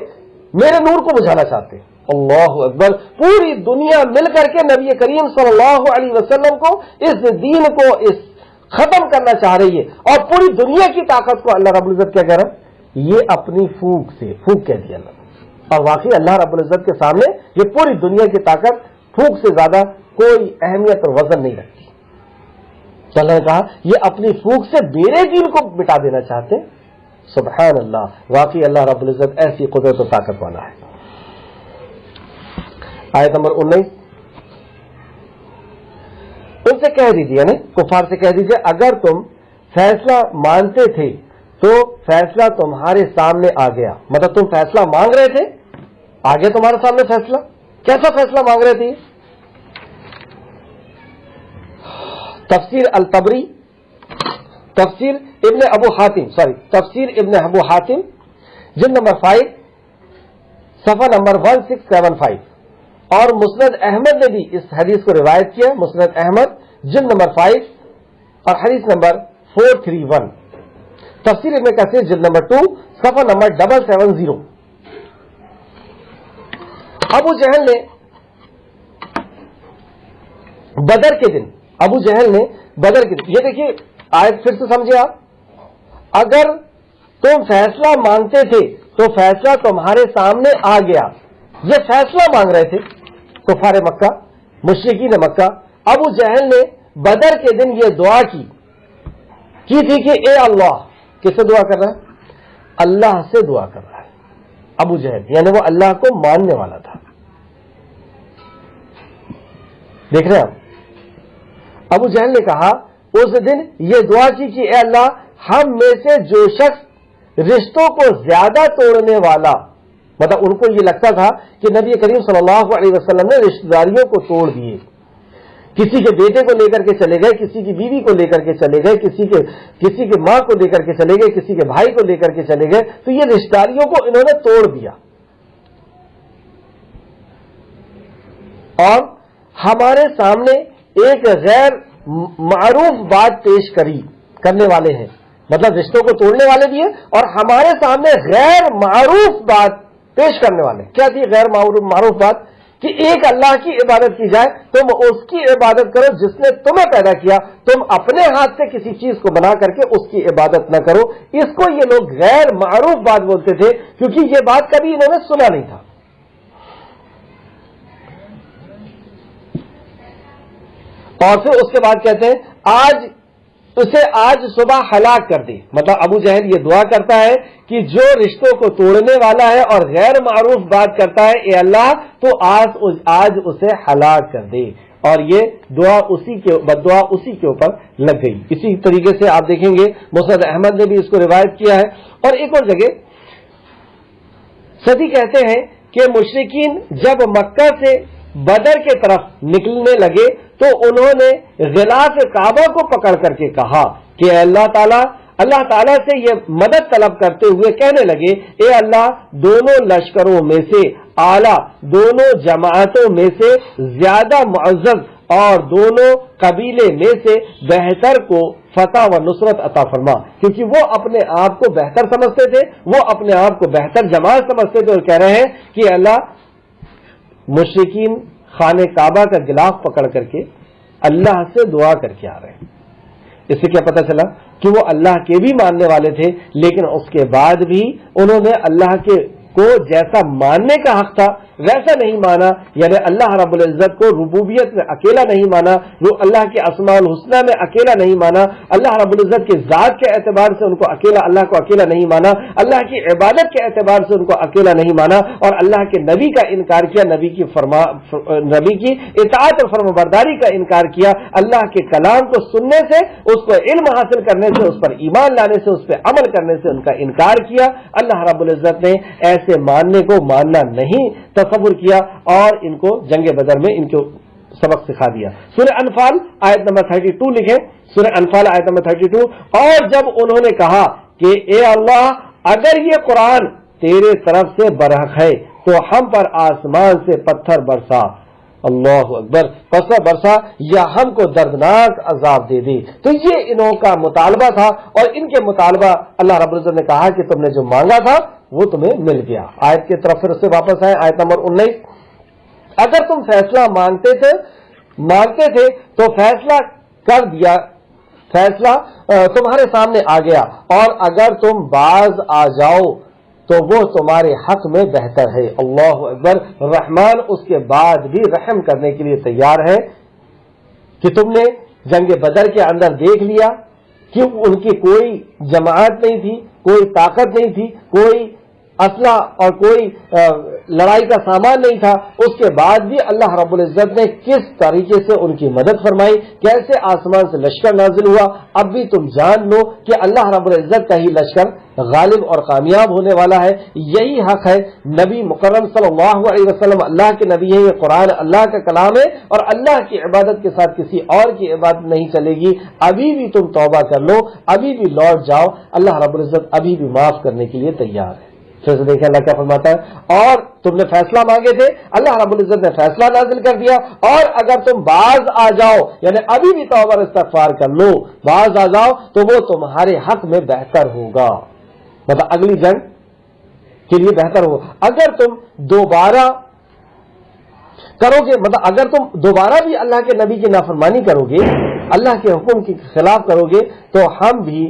میرے نور کو بجھانا چاہتے ہیں. اللہ اکبر. پوری دنیا مل کر کے نبی کریم صلی اللہ علیہ وسلم کو، اس دین کو ختم کرنا چاہ رہی ہے، اور پوری دنیا کی طاقت کو اللہ رب العزت کیا کہہ رہا ہے؟ یہ اپنی پھونک سے، پھونک کہہ دیا اللہ. اور واقعی اللہ رب العزت کے سامنے یہ پوری دنیا کی طاقت پھونک سے زیادہ کوئی اہمیت اور وزن نہیں رکھتی. تو اللہ نے کہا یہ اپنی پھونک سے میرے دین کو مٹا دینا چاہتے ہیں. سبحان اللہ. واقعی اللہ رب العزت ایسی قدرت و طاقت والا ہے. آیت نمبر 19، ان سے کہہ دیجیے، یعنی کفار سے کہہ دیجیے اگر تم فیصلہ مانتے تھے تو فیصلہ تمہارے سامنے آ گیا. مطلب تم فیصلہ مانگ رہے تھے، آ گیا تمہارے سامنے فیصلہ. کیسا فیصلہ مانگ رہے تھے؟ تفسیر الطبری، تفسیر ابن ابو حاتم جلد نمبر 5 صفحہ نمبر 1675، اور مسند احمد نے بھی اس حدیث کو روایت کیا. مسند احمد جلد نمبر 5 اور حدیث نمبر 431. تفسیر ابن کثیر جلد نمبر 2 صفحہ نمبر 770. ابو جہل نے بدر کے دن، یہ دیکھیے آیت پھر سے سمجھے آپ. اگر تم فیصلہ مانگتے تھے تو فیصلہ تمہارے سامنے آ گیا. یہ فیصلہ مانگ رہے تھے کفار مکہ، مشرکین مکہ. ابو جہل نے بدر کے دن یہ دعا کی تھی کہ اے اللہ، کس سے دعا کر رہا ہے؟ اللہ سے دعا کر رہا ہے ابو جہل، یعنی وہ اللہ کو ماننے والا تھا. دیکھ رہے ہیں آپ، ابو جہل نے کہا اس دن یہ دعا کی کہ اے اللہ، ہم میں سے جو شخص رشتوں کو زیادہ توڑنے والا، مطلب ان کو یہ لگتا تھا کہ نبی کریم صلی اللہ علیہ وسلم نے رشتہ داریوں کو توڑ دیے. کسی کے بیٹے کو لے کر کے چلے گئے، کسی کی بیوی کو لے کر کے چلے گئے، کسی کے ماں کو لے کر کے چلے گئے، کسی کے بھائی کو لے کر کے چلے گئے. تو یہ رشتہ داریوں کو انہوں نے توڑ دیا. اور ہمارے سامنے ایک غیر معروف بات پیش کرنے والے ہیں، مطلب رشتوں کو توڑنے والے بھی ہیں، اور ہمارے سامنے غیر معروف بات پیش کرنے والے. کیا تھی غیر معروف بات؟ کہ ایک اللہ کی عبادت کی جائے، تم اس کی عبادت کرو جس نے تمہیں پیدا کیا. تم اپنے ہاتھ سے کسی چیز کو بنا کر کے اس کی عبادت نہ کرو. اس کو یہ لوگ غیر معروف بات بولتے تھے، کیونکہ یہ بات کبھی انہوں نے سنا نہیں تھا. اور پھر اس کے بعد کہتے ہیں آج صبح ہلاک کر دے. مطلب ابو جہل یہ دعا کرتا ہے کہ جو رشتوں کو توڑنے والا ہے اور غیر معروف بات کرتا ہے اے اللہ تو آج اسے ہلاک کر دے. اور یہ دعا بدعا اسی کے اوپر لگ گئی. اسی طریقے سے آپ دیکھیں گے مسند احمد نے بھی اس کو روایت کیا ہے. اور ایک اور جگہ سدی کہتے ہیں کہ مشرکین جب مکہ سے بدر کے طرف نکلنے لگے تو انہوں نے غلاف کعبہ کو پکڑ کر کے کہا کہ اللہ تعالیٰ سے یہ مدد طلب کرتے ہوئے کہنے لگے اے اللہ دونوں لشکروں میں سے اعلیٰ، دونوں جماعتوں میں سے زیادہ معزز اور دونوں قبیلے میں سے بہتر کو فتح و نصرت عطا فرما. کیونکہ وہ اپنے آپ کو بہتر سمجھتے تھے، وہ اپنے آپ کو بہتر جماعت سمجھتے تھے اور کہہ رہے ہیں کہ اللہ مشرکین خانہ کعبہ کا غلاف پکڑ کر کے اللہ سے دعا کر کے آ رہے ہیں. اس سے کیا پتہ چلا کہ وہ اللہ کے بھی ماننے والے تھے، لیکن اس کے بعد بھی انہوں نے اللہ کے کو جیسا ماننے کا حق تھا ویسا نہیں مانا. یعنی اللہ رب العزت کو ربوبیت میں اکیلا نہیں مانا، اللہ کے اسماء الحسنہ میں اکیلا نہیں مانا، اللہ رب العزت کے ذات کے اعتبار سے ان کو اللہ کو اکیلا نہیں مانا، اللہ کی عبادت کے اعتبار سے ان کو اکیلا نہیں مانا، اور اللہ کے نبی کا انکار کیا، نبی کی اطاعت اور فرمانبرداری کا انکار کیا. اللہ کے کلام کو سننے سے، اس کو علم حاصل کرنے سے، اس پر ایمان لانے سے، اس پہ عمل کرنے سے ان کا انکار کیا. اللہ رب العزت نے ایسے ماننے کو ماننا نہیں تصور کیا اور ان کو جنگ بدر میں ان کو سبق سکھا دیا. سورہ انفال آیت نمبر 32 لکھیں. سورہ انفال آیت نمبر 32. اور جب انہوں نے کہا کہ اے اللہ اگر یہ قرآن تیرے طرف سے برحق ہے تو ہم پر آسمان سے پتھر برسا، اللہ اکبر، پتھر برسا یا ہم کو دردناک عذاب دے دے. تو یہ انہوں کا مطالبہ تھا اور ان کے مطالبہ اللہ رب العزت نے کہا کہ تم نے جو مانگا تھا وہ تمہیں مل گیا. آیت کی طرف پھر سے واپس آئے. آیت نمبر 19. اگر تم فیصلہ مانگتے تھے تو فیصلہ کر دیا، فیصلہ تمہارے سامنے آ گیا، اور اگر تم باز آ جاؤ تو وہ تمہارے حق میں بہتر ہے. اللہ اکبر. رحمان اس کے بعد بھی رحم کرنے کے لیے تیار ہے کہ تم نے جنگ بدر کے اندر دیکھ لیا کہ ان کی کوئی جماعت نہیں تھی، کوئی طاقت نہیں تھی، کوئی اسلحہ اور کوئی لڑائی کا سامان نہیں تھا. اس کے بعد بھی اللہ رب العزت نے کس طریقے سے ان کی مدد فرمائی، کیسے آسمان سے لشکر نازل ہوا. اب بھی تم جان لو کہ اللہ رب العزت کا ہی لشکر غالب اور کامیاب ہونے والا ہے. یہی حق ہے. نبی مکرم صلی اللہ علیہ وسلم اللہ کے نبی ہے، یہ قرآن اللہ کا کلام ہے اور اللہ کی عبادت کے ساتھ کسی اور کی عبادت نہیں چلے گی. ابھی بھی تم توبہ کر لو، ابھی بھی لوٹ جاؤ، اللہ رب العزت ابھی بھی معاف کرنے کے لیے تیار ہے. پھر سے دیکھیں اللہ کیا فرماتا ہے. اور تم نے فیصلہ مانگے تھے، اللہ رب العزت نے فیصلہ نازل کر دیا. اور اگر تم باز آ جاؤ، یعنی ابھی بھی توبہ اور استغفار کر لو، باز آ جاؤ تو وہ تمہارے حق میں بہتر ہوگا. مطلب اگلی جنگ کے لیے بہتر ہو. اگر تم دوبارہ کرو گے، مطلب اگر تم دوبارہ بھی اللہ کے نبی کی نافرمانی کرو گے، اللہ کے حکم کے خلاف کرو گے، تو ہم بھی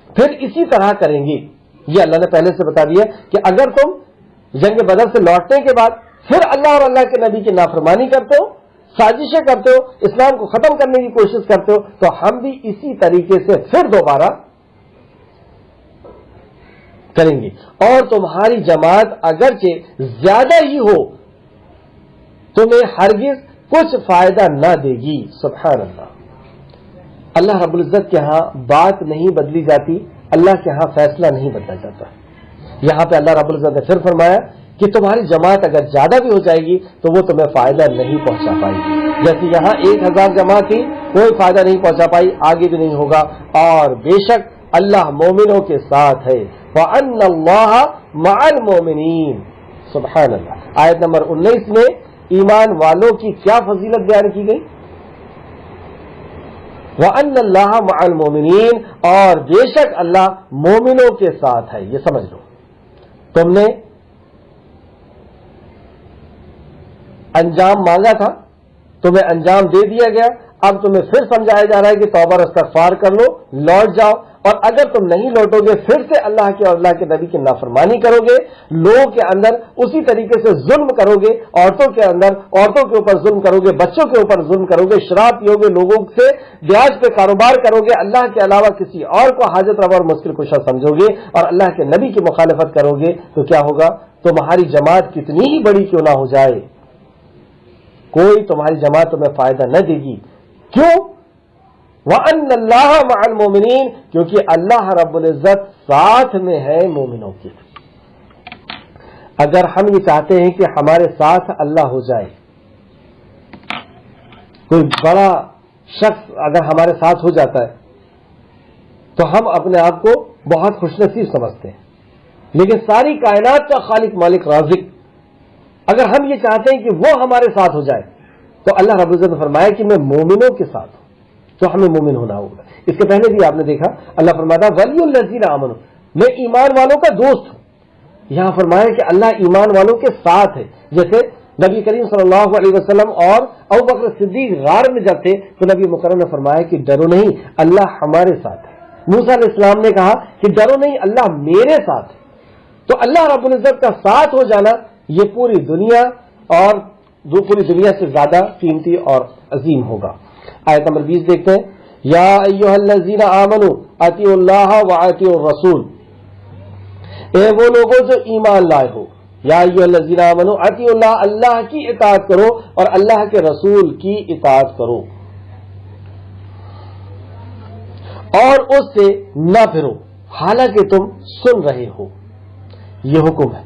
پھر اسی طرح کریں گے. یہ اللہ نے پہلے سے بتا دیا کہ اگر تم جنگ بدر سے لوٹنے کے بعد پھر اللہ اور اللہ کے نبی کی نافرمانی کرتے ہو، سازشیں کرتے ہو، اسلام کو ختم کرنے کی کوشش کرتے ہو، تو ہم بھی اسی طریقے سے پھر دوبارہ کریں گے. اور تمہاری جماعت اگرچہ زیادہ ہی ہو تمہیں ہرگز کچھ فائدہ نہ دے گی. سبحان اللہ. اللہ رب العزت کے ہاں بات نہیں بدلی جاتی، اللہ کے ہاں فیصلہ نہیں بدلا جاتا. یہاں پہ اللہ رب العزت نے پھر فرمایا کہ تمہاری جماعت اگر زیادہ بھی ہو جائے گی تو وہ تمہیں فائدہ نہیں پہنچا پائے گی. جیسے یہاں 1000 جماعت تھی، کوئی فائدہ نہیں پہنچا پائی، آگے بھی نہیں ہوگا. اور بے شک اللہ مومنوں کے ساتھ ہے. وَأَنَّ اللَّهَ مَعَ الْمُؤْمِنِينَ. سبحان اللہ. آیت نمبر 19 میں ایمان والوں کی کیا فضیلت بیان کی گئی؟ وَأَنَّ اللَّهَ مَعَ الْمُؤْمِنِينَ. اور بے شک اللہ مومنوں کے ساتھ ہے. یہ سمجھ لو. تم نے انجام مانگا تھا، تمہیں انجام دے دیا گیا. اب تمہیں پھر سمجھایا جا رہا ہے کہ توبہ اور استغفار کر لو، لوٹ جاؤ، اور اگر تم نہیں لوٹو گے پھر سے اللہ کے اور اللہ کے نبی کی نافرمانی کرو گے، لوگوں کے اندر اسی طریقے سے ظلم کرو گے، عورتوں کے اندر عورتوں کے اوپر ظلم کرو گے، بچوں کے اوپر ظلم کرو گے، شراب پیو گے، لوگوں سے بیاج پہ کاروبار کرو گے، اللہ کے علاوہ کسی اور کو حاجت روا اور مشکل کشا سمجھو گے اور اللہ کے نبی کی مخالفت کرو گے، تو کیا ہوگا؟ تمہاری جماعت کتنی ہی بڑی کیوں نہ ہو جائے، کوئی تمہاری جماعت تمہیں فائدہ نہ دے گی۔ کیوں؟ وَأَنَّ اللَّهَ مَعَ الْمُؤْمِنِينَ، کیونکہ اللہ رب العزت ساتھ میں ہے مومنوں کے۔ اگر ہم یہ چاہتے ہیں کہ ہمارے ساتھ اللہ ہو جائے، کوئی بڑا شخص اگر ہمارے ساتھ ہو جاتا ہے تو ہم اپنے آپ کو بہت خوش نصیب سمجھتے ہیں، لیکن ساری کائنات کا خالق مالک رازق اگر ہم یہ چاہتے ہیں کہ وہ ہمارے ساتھ ہو جائے تو اللہ رب العزت نے فرمایا کہ میں مومنوں کے ساتھ ہوں، تو ہمیں مومن ہونا ہوگا۔ اس کے پہلے بھی آپ نے دیکھا اللہ فرماتا ولی الذین آمنوا، میں ایمان والوں کا دوست ہوں۔ یہاں فرمایا کہ اللہ ایمان والوں کے ساتھ ہے، جیسے نبی کریم صلی اللہ علیہ وسلم اور ابوبکر صدیق غار میں جب تھے تو نبی مکرم نے فرمایا کہ ڈرو نہیں، اللہ ہمارے ساتھ ہے۔ موسیٰ علیہ السلام نے کہا کہ ڈرو نہیں، اللہ میرے ساتھ ہے۔ تو اللہ رب العزت کا ساتھ ہو جانا یہ پوری دنیا اور پوری دنیا سے زیادہ قیمتی اور عظیم ہوگا۔ آیت نمبر 20 دیکھتے ہیں، یا ایھا الذین آمنوا اطیعوا اللہ واطیعوا الرسول، اے وہ لوگوں جو ایمان لائے ہو، یا ایھا الذین آمنوا اطیعوا اللہ، اللہ کی اطاعت کرو اور اللہ کے رسول کی اطاعت کرو اور اس سے نہ پھرو حالانکہ تم سن رہے ہو۔ یہ حکم ہے،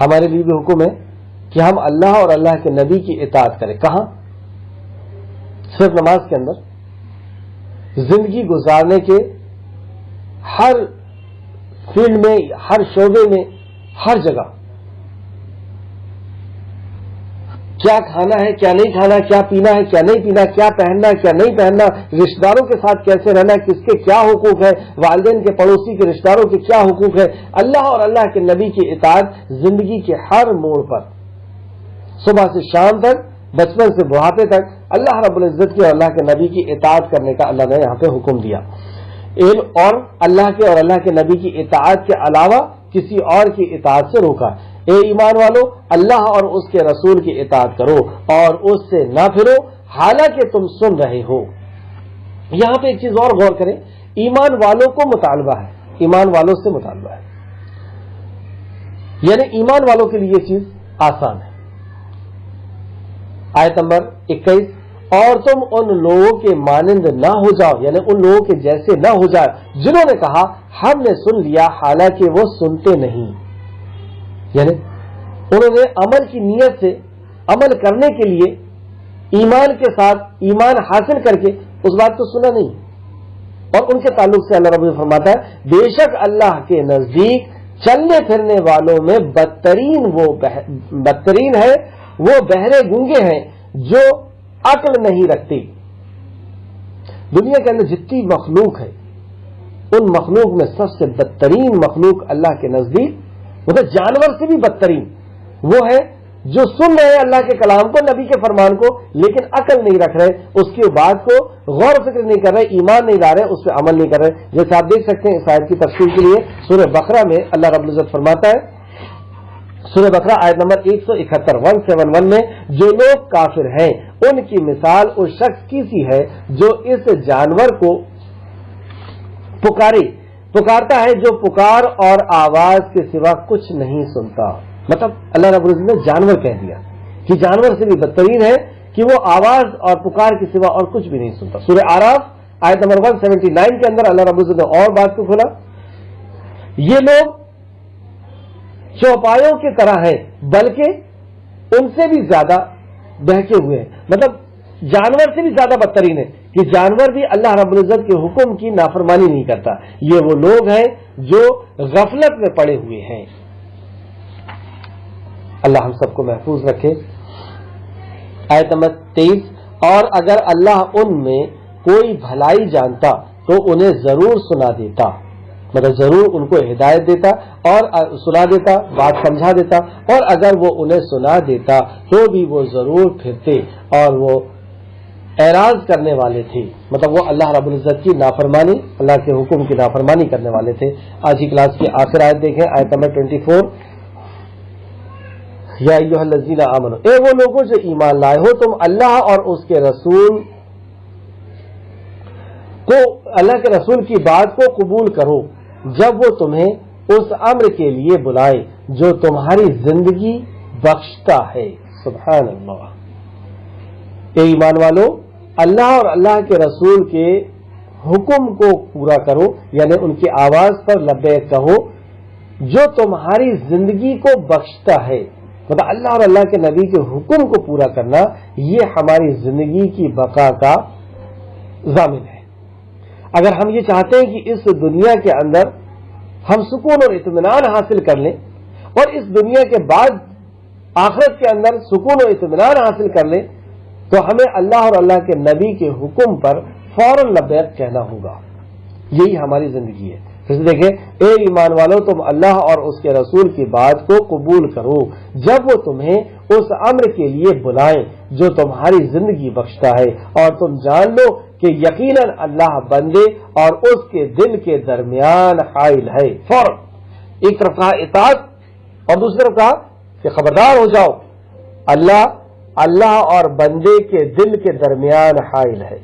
ہمارے لیے بھی حکم ہے کہ ہم اللہ اور اللہ کے نبی کی اطاعت کریں۔ کہاں؟ صرف نماز کے اندر، زندگی گزارنے کے ہر فیلڈ میں، ہر شعبے میں، ہر جگہ، کیا کھانا ہے، کیا نہیں کھانا، کیا پینا ہے، کیا نہیں پینا، کیا پہننا ہے، کیا نہیں پہننا، رشتہ داروں کے ساتھ کیسے رہنا ہے، کس کے کیا حقوق ہے، والدین کے، پڑوسی کے، رشتہ داروں کے کیا حقوق ہے، اللہ اور اللہ کے نبی کی اطاعت زندگی کے ہر موڑ پر، صبح سے شام تک، بچپن سے بڑھاپے تک اللہ رب العزت کی اور اللہ کے نبی کی اطاعت کرنے کا اللہ نے یہاں پہ حکم دیا، اور اللہ کے اور اللہ کے نبی کی اطاعت کے علاوہ کسی اور کی اطاعت سے روکا۔ اے ایمان والو، اللہ اور اس کے رسول کی اطاعت کرو اور اس سے نہ پھرو حالانکہ تم سن رہے ہو۔ یہاں پہ ایک چیز اور غور کریں، ایمان والوں کو مطالبہ ہے، ایمان والوں سے مطالبہ ہے، یعنی ایمان والوں کے لیے یہ چیز آسان ہے۔ آیت نمبر 21، اور تم ان لوگوں کے مانند نہ ہو جاؤ، یعنی ان لوگوں کے جیسے نہ ہو جائے جنہوں نے کہا ہم نے سن لیا حالانکہ وہ سنتے نہیں، یعنی انہوں نے عمل کی نیت سے عمل کرنے کے لیے ایمان کے ساتھ ایمان حاصل کر کے اس بات کو سنا نہیں، اور ان کے تعلق سے اللہ رب العزت فرماتا ہے بے شک اللہ کے نزدیک چلنے پھرنے والوں میں بدترین ہے وہ بہرے گونگے ہیں جو عقل نہیں رکھتی۔ دنیا کے اندر جتنی مخلوق ہے ان مخلوق میں سب سے بدترین مخلوق اللہ کے نزدیک، مطلب جانور سے بھی بدترین وہ ہے جو سن رہے اللہ کے کلام کو، نبی کے فرمان کو، لیکن عقل نہیں رکھ رہے، اس کی بات کو غور و فکر نہیں کر رہے، ایمان نہیں لا رہے، اس پہ عمل نہیں کر رہے۔ جیسے آپ دیکھ سکتے ہیں اس آیت کی تفصیل کے لیے سورہ بقرہ میں اللہ رب العزت فرماتا ہے، سورہ بقرہ آیت نمبر 171 171 میں، جو لوگ کافر ہیں ان کی مثال اس شخص کی سی ہے جو اس جانور کو پکارتا ہے جو پکار اور آواز کے سوا کچھ نہیں سنتا۔ مطلب اللہ رب العزت نے جانور کہہ دیا کہ جانور سے بھی بدترین ہے کہ وہ آواز اور پکار کے سوا اور کچھ بھی نہیں سنتا۔ سورہ اعراف آیت نمبر 179 کے اندر اللہ رب العزت نے اور بات کو کھولا، یہ لوگ چوپایوں کی طرح ہیں بلکہ ان سے بھی زیادہ بہکے ہوئے ہیں، مطلب جانور سے بھی زیادہ بدترین ہے کہ جانور بھی اللہ رب العزت کے حکم کی نافرمانی نہیں کرتا۔ یہ وہ لوگ ہیں جو غفلت میں پڑے ہوئے ہیں۔ اللہ ہم سب کو محفوظ رکھے۔ آیت نمبر 23، اور اگر اللہ ان میں کوئی بھلائی جانتا تو انہیں ضرور سنا دیتا، مطلب ضرور ان کو ہدایت دیتا اور سنا دیتا، بات سمجھا دیتا، اور اگر وہ انہیں سنا دیتا تو بھی وہ ضرور پھرتے اور وہ اعراض کرنے والے تھے، مطلب وہ اللہ رب العزت کی نافرمانی، اللہ کے حکم کی نافرمانی کرنے والے تھے۔ آج کی کلاس کی آخر آیت دیکھیں، آیت نمبر 24، یا ایھا الذین آمنوا، اے وہ لوگوں جو ایمان لائے ہو، تم اللہ اور اس کے رسول کو، اللہ کے رسول کی بات کو قبول کرو جب وہ تمہیں اس امر کے لیے بلائے جو تمہاری زندگی بخشتا ہے۔ سبحان اللہ۔ اے ایمان والو، اللہ اور اللہ کے رسول کے حکم کو پورا کرو، یعنی ان کی آواز پر لبیک کہو، جو تمہاری زندگی کو بخشتا ہے۔ مطلب اللہ اور اللہ کے نبی کے حکم کو پورا کرنا یہ ہماری زندگی کی بقا کا ضامن ہے۔ اگر ہم یہ چاہتے ہیں کہ اس دنیا کے اندر ہم سکون اور اطمینان حاصل کر لیں، اور اس دنیا کے بعد آخرت کے اندر سکون و اطمینان حاصل کر لیں، تو ہمیں اللہ اور اللہ کے نبی کے حکم پر فوراً لبیک کہنا ہوگا۔ یہی ہماری زندگی ہے۔ پھر دیکھیں، اے ایمان والو، تم اللہ اور اس کے رسول کی بات کو قبول کرو جب وہ تمہیں اس امر کے لیے بلائیں جو تمہاری زندگی بخشتا ہے، اور تم جان لو کہ یقیناً اللہ بندے اور اس کے دل کے درمیان حائل ہے۔ فوراً ایک طرف کہا اطاعت، اور دوسری طرف کہا کہ خبردار ہو جاؤ، اللہ اور بندے کے دل کے درمیان حائل ہے۔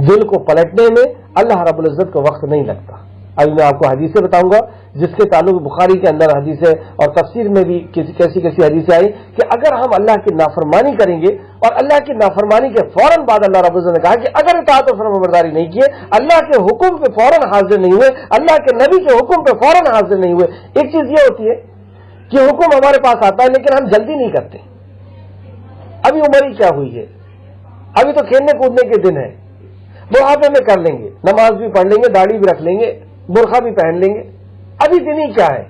دل کو پلٹنے میں اللہ رب العزت کو وقت نہیں لگتا۔ ابھی میں آپ کو حدیثیں بتاؤں گا جس کے تعلق بخاری کے اندر حدیثیں اور تفسیر میں بھی کیسی حدیثیں آئی کہ اگر ہم اللہ کی نافرمانی کریں گے، اور اللہ کی نافرمانی کے فوراً بعد اللہ رب العزت نے کہا کہ اگر اطاعت و فرمانبرداری نہیں کیے، اللہ کے حکم پہ فوراً حاضر نہیں ہوئے، اللہ کے نبی کے حکم پہ فوراً حاضر نہیں ہوئے۔ ایک چیز یہ ہوتی ہے کہ حکم ہمارے پاس آتا ہے لیکن ہم جلدی نہیں کرتے۔ ابھی عمر ہی کیا ہوئی ہے، ابھی تو کھیلنے کودنے کے دن ہے، بڑھاپے میں کر لیں گے، نماز بھی پڑھ لیں گے، داڑھی بھی رکھ لیں گے، برقع بھی پہن لیں گے، ابھی دن ہی کیا ہے،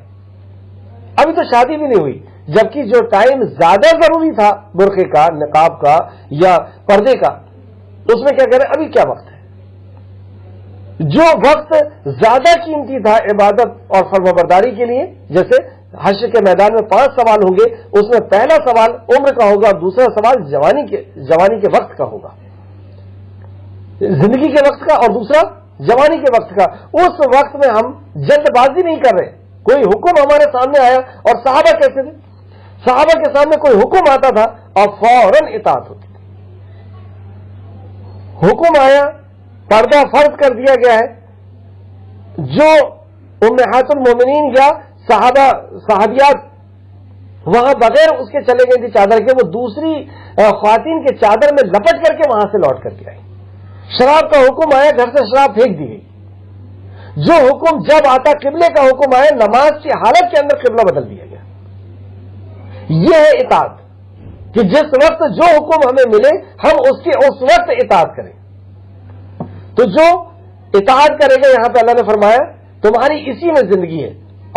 ابھی تو شادی بھی نہیں ہوئی۔ جبکہ جو ٹائم زیادہ ضروری تھا برقعے کا، نقاب کا یا پردے کا، اس میں کیا کریں، ابھی کیا وقت ہے۔ جو وقت زیادہ قیمتی تھا عبادت اور فرمانبرداری کے لیے، جیسے حشر کے میدان میں 5 سوال ہوں گے، اس میں پہلا سوال عمر کا ہوگا، دوسرا سوال جوانی کے وقت کا ہوگا، زندگی کے وقت کا، اور دوسرا جوانی کے وقت کا۔ اس وقت میں ہم جلد بازی نہیں کر رہے۔ کوئی حکم ہمارے سامنے آیا، اور صحابہ کیسے تھے، صحابہ کے سامنے کوئی حکم آتا تھا اور فوراً اطاعت ہوتی تھی۔ حکم آیا، پردہ فرض کر دیا گیا ہے، جو امہات المومنین یا صحابیات وہاں بغیر اس کے چلے گئے تھی چادر کے، وہ دوسری خواتین کے چادر میں لپٹ کر کے وہاں سے لوٹ کر کے آئی۔ شراب کا حکم آیا، گھر سے شراب پھینک دی گئی۔ جو حکم جب آتا، قبلے کا حکم آیا، نماز کی حالت کے اندر قبلہ بدل دیا گیا۔ یہ ہے اطاعت، کہ جس وقت جو حکم ہمیں ملے ہم اس کی اس وقت اطاعت کریں۔ تو جو اطاعت کرے گا، یہاں پہ اللہ نے فرمایا تمہاری اسی میں زندگی ہے،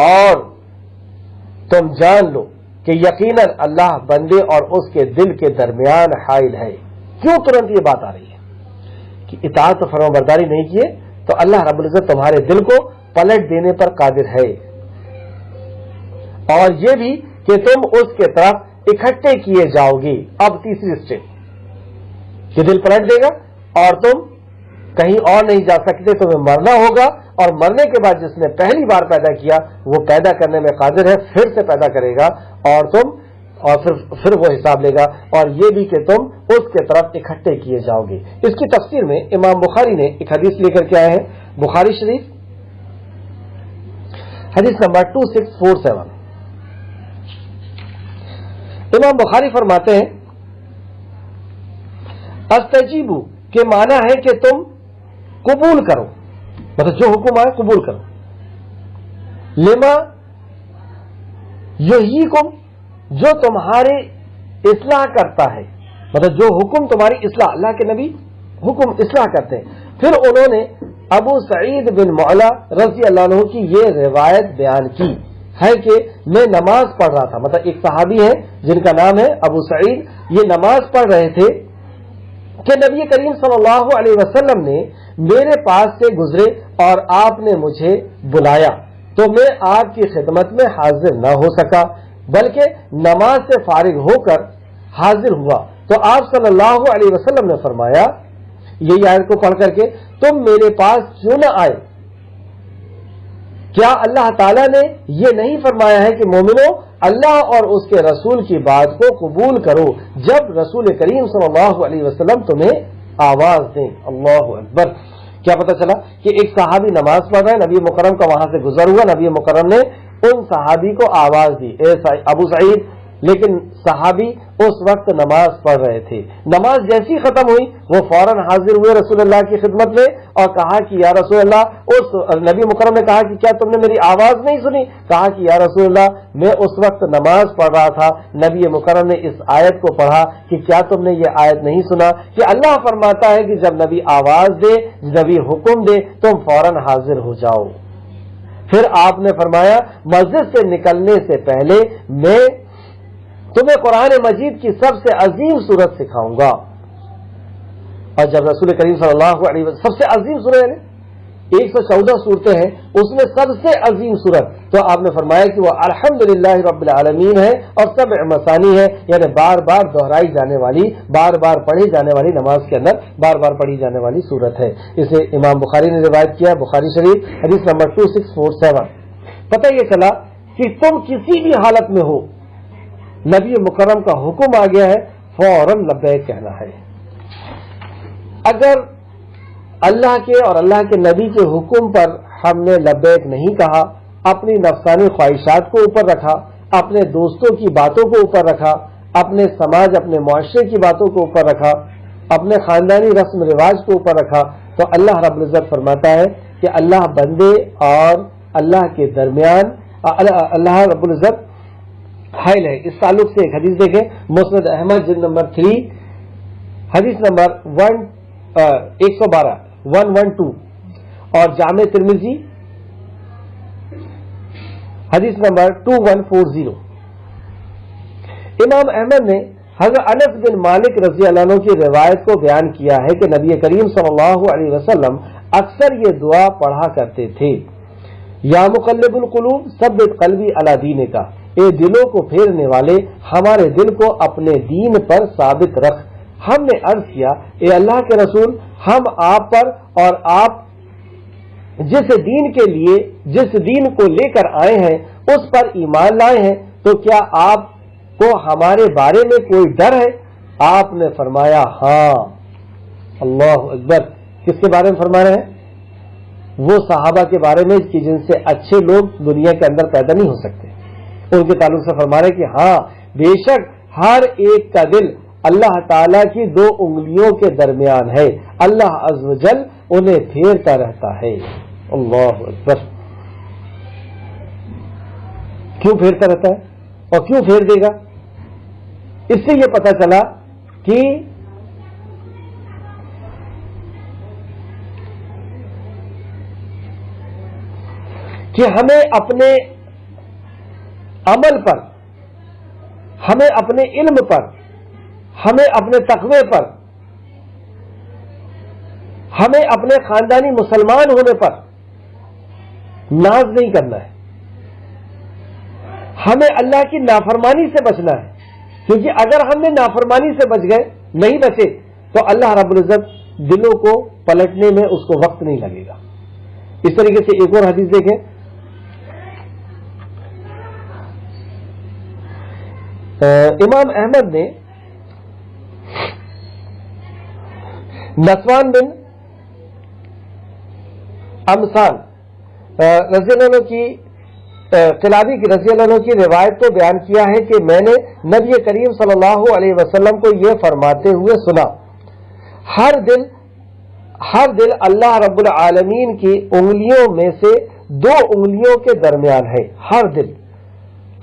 اور تم جان لو کہ یقیناً اللہ بندے اور اس کے دل کے درمیان حائل ہے۔ کیوں ترنت یہ بات آ رہی ہے کہ اطاعت و فرمانبرداری نہیں کیے تو اللہ رب العزت تمہارے دل کو پلٹ دینے پر قادر ہے، اور یہ بھی کہ تم اس کے طرف اکٹھے کیے جاؤ گے۔ اب تیسری اسٹیپ کہ دل پلٹ دے گا اور تم کہیں اور نہیں جا سکتے، تمہیں مرنا ہوگا، اور مرنے کے بعد جس نے پہلی بار پیدا کیا وہ پیدا کرنے میں قادر ہے، پھر سے پیدا کرے گا، اور پھر وہ حساب لے گا، اور یہ بھی کہ تم اس کے طرف اکٹھے کیے جاؤ گے۔ اس کی تفسیر میں امام بخاری نے ایک حدیث لے کر کے آئے ہیں، بخاری شریف حدیث نمبر 2647۔ امام بخاری فرماتے ہیں استجیبو کے معنی ہے کہ تم قبول کرو، مطلب جو حکم آئے قبول کرو، لما یحییکم جو تمہاری اصلاح کرتا ہے، مطلب جو حکم تمہاری اصلاح، اللہ کے نبی حکم اصلاح کرتے ہیں۔ پھر انہوں نے ابو سعید بن معلا رضی اللہ عنہ کی یہ روایت بیان کی ہے کہ میں نماز پڑھ رہا تھا، مطلب ایک صحابی ہے جن کا نام ہے ابو سعید، یہ نماز پڑھ رہے تھے کہ نبی کریم صلی اللہ علیہ وسلم نے میرے پاس سے گزرے اور آپ نے مجھے بلایا تو میں آپ کی خدمت میں حاضر نہ ہو سکا، بلکہ نماز سے فارغ ہو کر حاضر ہوا تو آپ صلی اللہ علیہ وسلم نے فرمایا یہی آیت کو پڑھ کر کے، تم میرے پاس کیوں نہ آئے؟ کیا اللہ تعالیٰ نے یہ نہیں فرمایا ہے کہ مومنوں اللہ اور اس کے رسول کی بات کو قبول کرو جب رسول کریم صلی اللہ علیہ وسلم تمہیں آواز دیں؟ اللہ اکبر! کیا پتہ چلا کہ ایک صحابی نماز پڑھ رہا ہے، نبی مکرم کا وہاں سے گزر ہوا، نبی مکرم نے ان صحابی کو آواز دی، اے ابو سعید، لیکن صحابی اس وقت نماز پڑھ رہے تھے۔ نماز جیسی ختم ہوئی وہ فوراً حاضر ہوئے رسول اللہ کی خدمت میں اور کہا کہ یا رسول اللہ، اس نبی مکرم نے کہا کہ کیا تم نے میری آواز نہیں سنی؟ کہا کہ یا رسول اللہ میں اس وقت نماز پڑھ رہا تھا، نبی مکرم نے اس آیت کو پڑھا کہ کیا تم نے یہ آیت نہیں سنا کہ اللہ فرماتا ہے کہ جب نبی آواز دے، نبی حکم دے، تم فوراً حاضر ہو جاؤ۔ پھر آپ نے فرمایا مسجد سے نکلنے سے پہلے میں تمہیں قرآن مجید کی سب سے عظیم سورت سکھاؤں گا۔ اور جب رسول کریم صلی اللہ علیہ وسلم سب سے عظیم سورت ہے 114 صورتیں ہیں، اس میں سب سے عظیم سورت تو آپ نے فرمایا کہ وہ الحمدللہ رب العالمین ہے اور سبع مثانی ہے، یعنی بار بار دہرائی جانے والی، بار بار پڑھی جانے والی، نماز کے اندر بار بار پڑھی جانے والی سورت ہے۔ اسے امام بخاری نے روایت کیا، بخاری شریف حدیث نمبر 2647۔ پتہ یہ چلا کہ تم کسی بھی حالت میں ہو، نبی مکرم کا حکم آ گیا ہے، فوراً لبیک کہنا ہے۔ اگر اللہ کے اور اللہ کے نبی کے حکم پر ہم نے لبیک نہیں کہا، اپنی نفسانی خواہشات کو اوپر رکھا، اپنے دوستوں کی باتوں کو اوپر رکھا، اپنے سماج، اپنے معاشرے کی باتوں کو اوپر رکھا، اپنے خاندانی رسم رواج کو اوپر رکھا، تو اللہ رب العزت فرماتا ہے کہ اللہ بندے اور اللہ کے درمیان اللہ رب العزت حائل ہے۔ اس تعلق سے ایک حدیث دیکھیں، مسند احمد جلد نمبر 3 حدیث نمبر 112 اور جامع ترمذی حدیث نمبر 2140۔ امام احمد نے حضرت انس بن مالک رضی اللہ عنہ کی روایت کو بیان کیا ہے کہ نبی کریم صلی اللہ علیہ وسلم اکثر یہ دعا پڑھا کرتے تھے، یا مقلب القلوب ثبت قلبی علی دینک، اے دلوں کو پھیرنے والے ہمارے دل کو اپنے دین پر ثابت رکھ۔ ہم نے عرض کیا، اے اللہ کے رسول، ہم آپ پر اور آپ جس دین کے لیے، جس دین کو لے کر آئے ہیں اس پر ایمان لائے ہیں، تو کیا آپ کو ہمارے بارے میں کوئی ڈر ہے؟ آپ نے فرمایا ہاں۔ اللہ اکبر! کس کے بارے میں فرما رہے ہیں؟ وہ صحابہ کے بارے میں کہ جن سے اچھے لوگ دنیا کے اندر پیدا نہیں ہو سکتے، ان کے تعلق سے فرما رہے کہ ہاں بے شک ہر ایک کا دل اللہ تعالیٰ کی 2 انگلیوں کے درمیان ہے، اللہ عز و جل انہیں پھیرتا رہتا ہے۔ اللہ اکبر! کیوں پھیرتا رہتا ہے اور کیوں پھیر دے گا؟ اس سے یہ پتہ چلا کہ ہمیں اپنے عمل پر، ہمیں اپنے علم پر، ہمیں اپنے تقوی پر، ہمیں اپنے خاندانی مسلمان ہونے پر ناز نہیں کرنا ہے، ہمیں اللہ کی نافرمانی سے بچنا ہے، کیونکہ اگر ہم نے نافرمانی سے بچ گئے، نہیں بچے، تو اللہ رب العزت دلوں کو پلٹنے میں اس کو وقت نہیں لگے گا۔ اس طریقے سے ایک اور حدیث دیکھیں، امام احمد نے نسوان بن امسان رضی اللہ عنہ کی قلابی کی رضی اللہ عنہ کی روایت کو بیان کیا ہے کہ میں نے نبی کریم صلی اللہ علیہ وسلم کو یہ فرماتے ہوئے سنا، ہر دل اللہ رب العالمین کی انگلیوں میں سے 2 انگلیوں کے درمیان ہے۔ ہر دل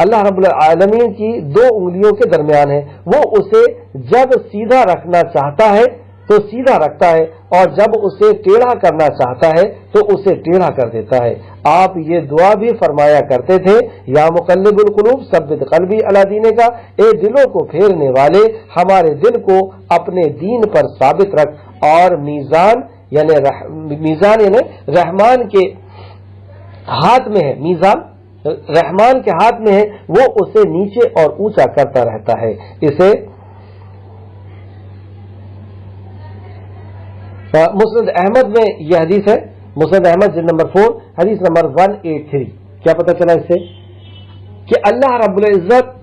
اللہ رب العالمین کی 2 انگلیوں کے درمیان ہے، وہ اسے جب سیدھا رکھنا چاہتا ہے تو سیدھا رکھتا ہے اور جب اسے ٹیڑھا کرنا چاہتا ہے تو اسے ٹیڑھا کر دیتا ہے۔ آپ یہ دعا بھی فرمایا کرتے تھے، یا مقلب القلوب ثبت قلبی علی دینک، اے دلوں کو پھیرنے والے ہمارے دل کو اپنے دین پر ثابت رکھ، اور میزان یعنی رحمان کے ہاتھ میں ہے، میزان رحمان کے ہاتھ میں ہے، وہ اسے نیچے اور اونچا کرتا رہتا ہے۔ اسے مسند احمد میں یہ حدیث ہے، مسند احمد جلد نمبر 4 حدیث نمبر 183. کیا پتہ چلا اس سے کہ اللہ رب العزت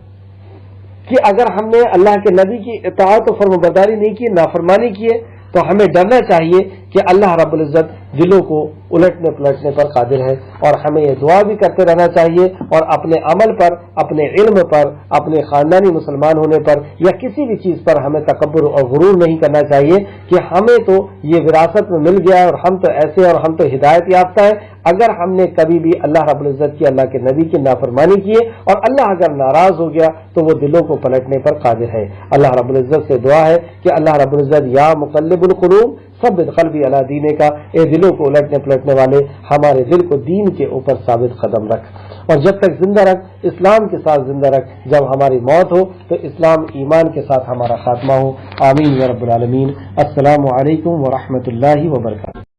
کہ اگر ہم نے اللہ کے نبی کی اطاعت و فرمانبرداری نہیں کی، نافرمانی کی ہے، تو ہمیں ڈرنا چاہیے کہ اللہ رب العزت دلوں کو الٹنے پلٹنے پر قادر ہے، اور ہمیں یہ دعا بھی کرتے رہنا چاہیے، اور اپنے عمل پر، اپنے علم پر، اپنے خاندانی مسلمان ہونے پر یا کسی بھی چیز پر ہمیں تکبر اور غرور نہیں کرنا چاہیے کہ ہمیں تو یہ وراثت میں مل گیا ہے اور ہم تو ایسے اور ہم تو ہدایت یافتہ ہیں. اگر ہم نے کبھی بھی اللہ رب العزت کی، اللہ کے نبی کی نافرمانی کی ہے اور اللہ اگر ناراض ہو گیا تو وہ دلوں کو پلٹنے پر قادر ہے. اللہ رب العزت سے دعا ہے کہ اللہ رب العزت یا مقلب القلوب ثبت قلبی علی دینے کا، اے دلوں کو الٹنے پلٹنے والے ہمارے دل کو دین کے اوپر ثابت قدم رکھ، اور جب تک زندہ رکھ اسلام کے ساتھ زندہ رکھ، جب ہماری موت ہو تو اسلام ایمان کے ساتھ ہمارا خاتمہ ہو. آمین یا رب العالمین. السلام علیکم ورحمۃ اللہ وبرکاتہ.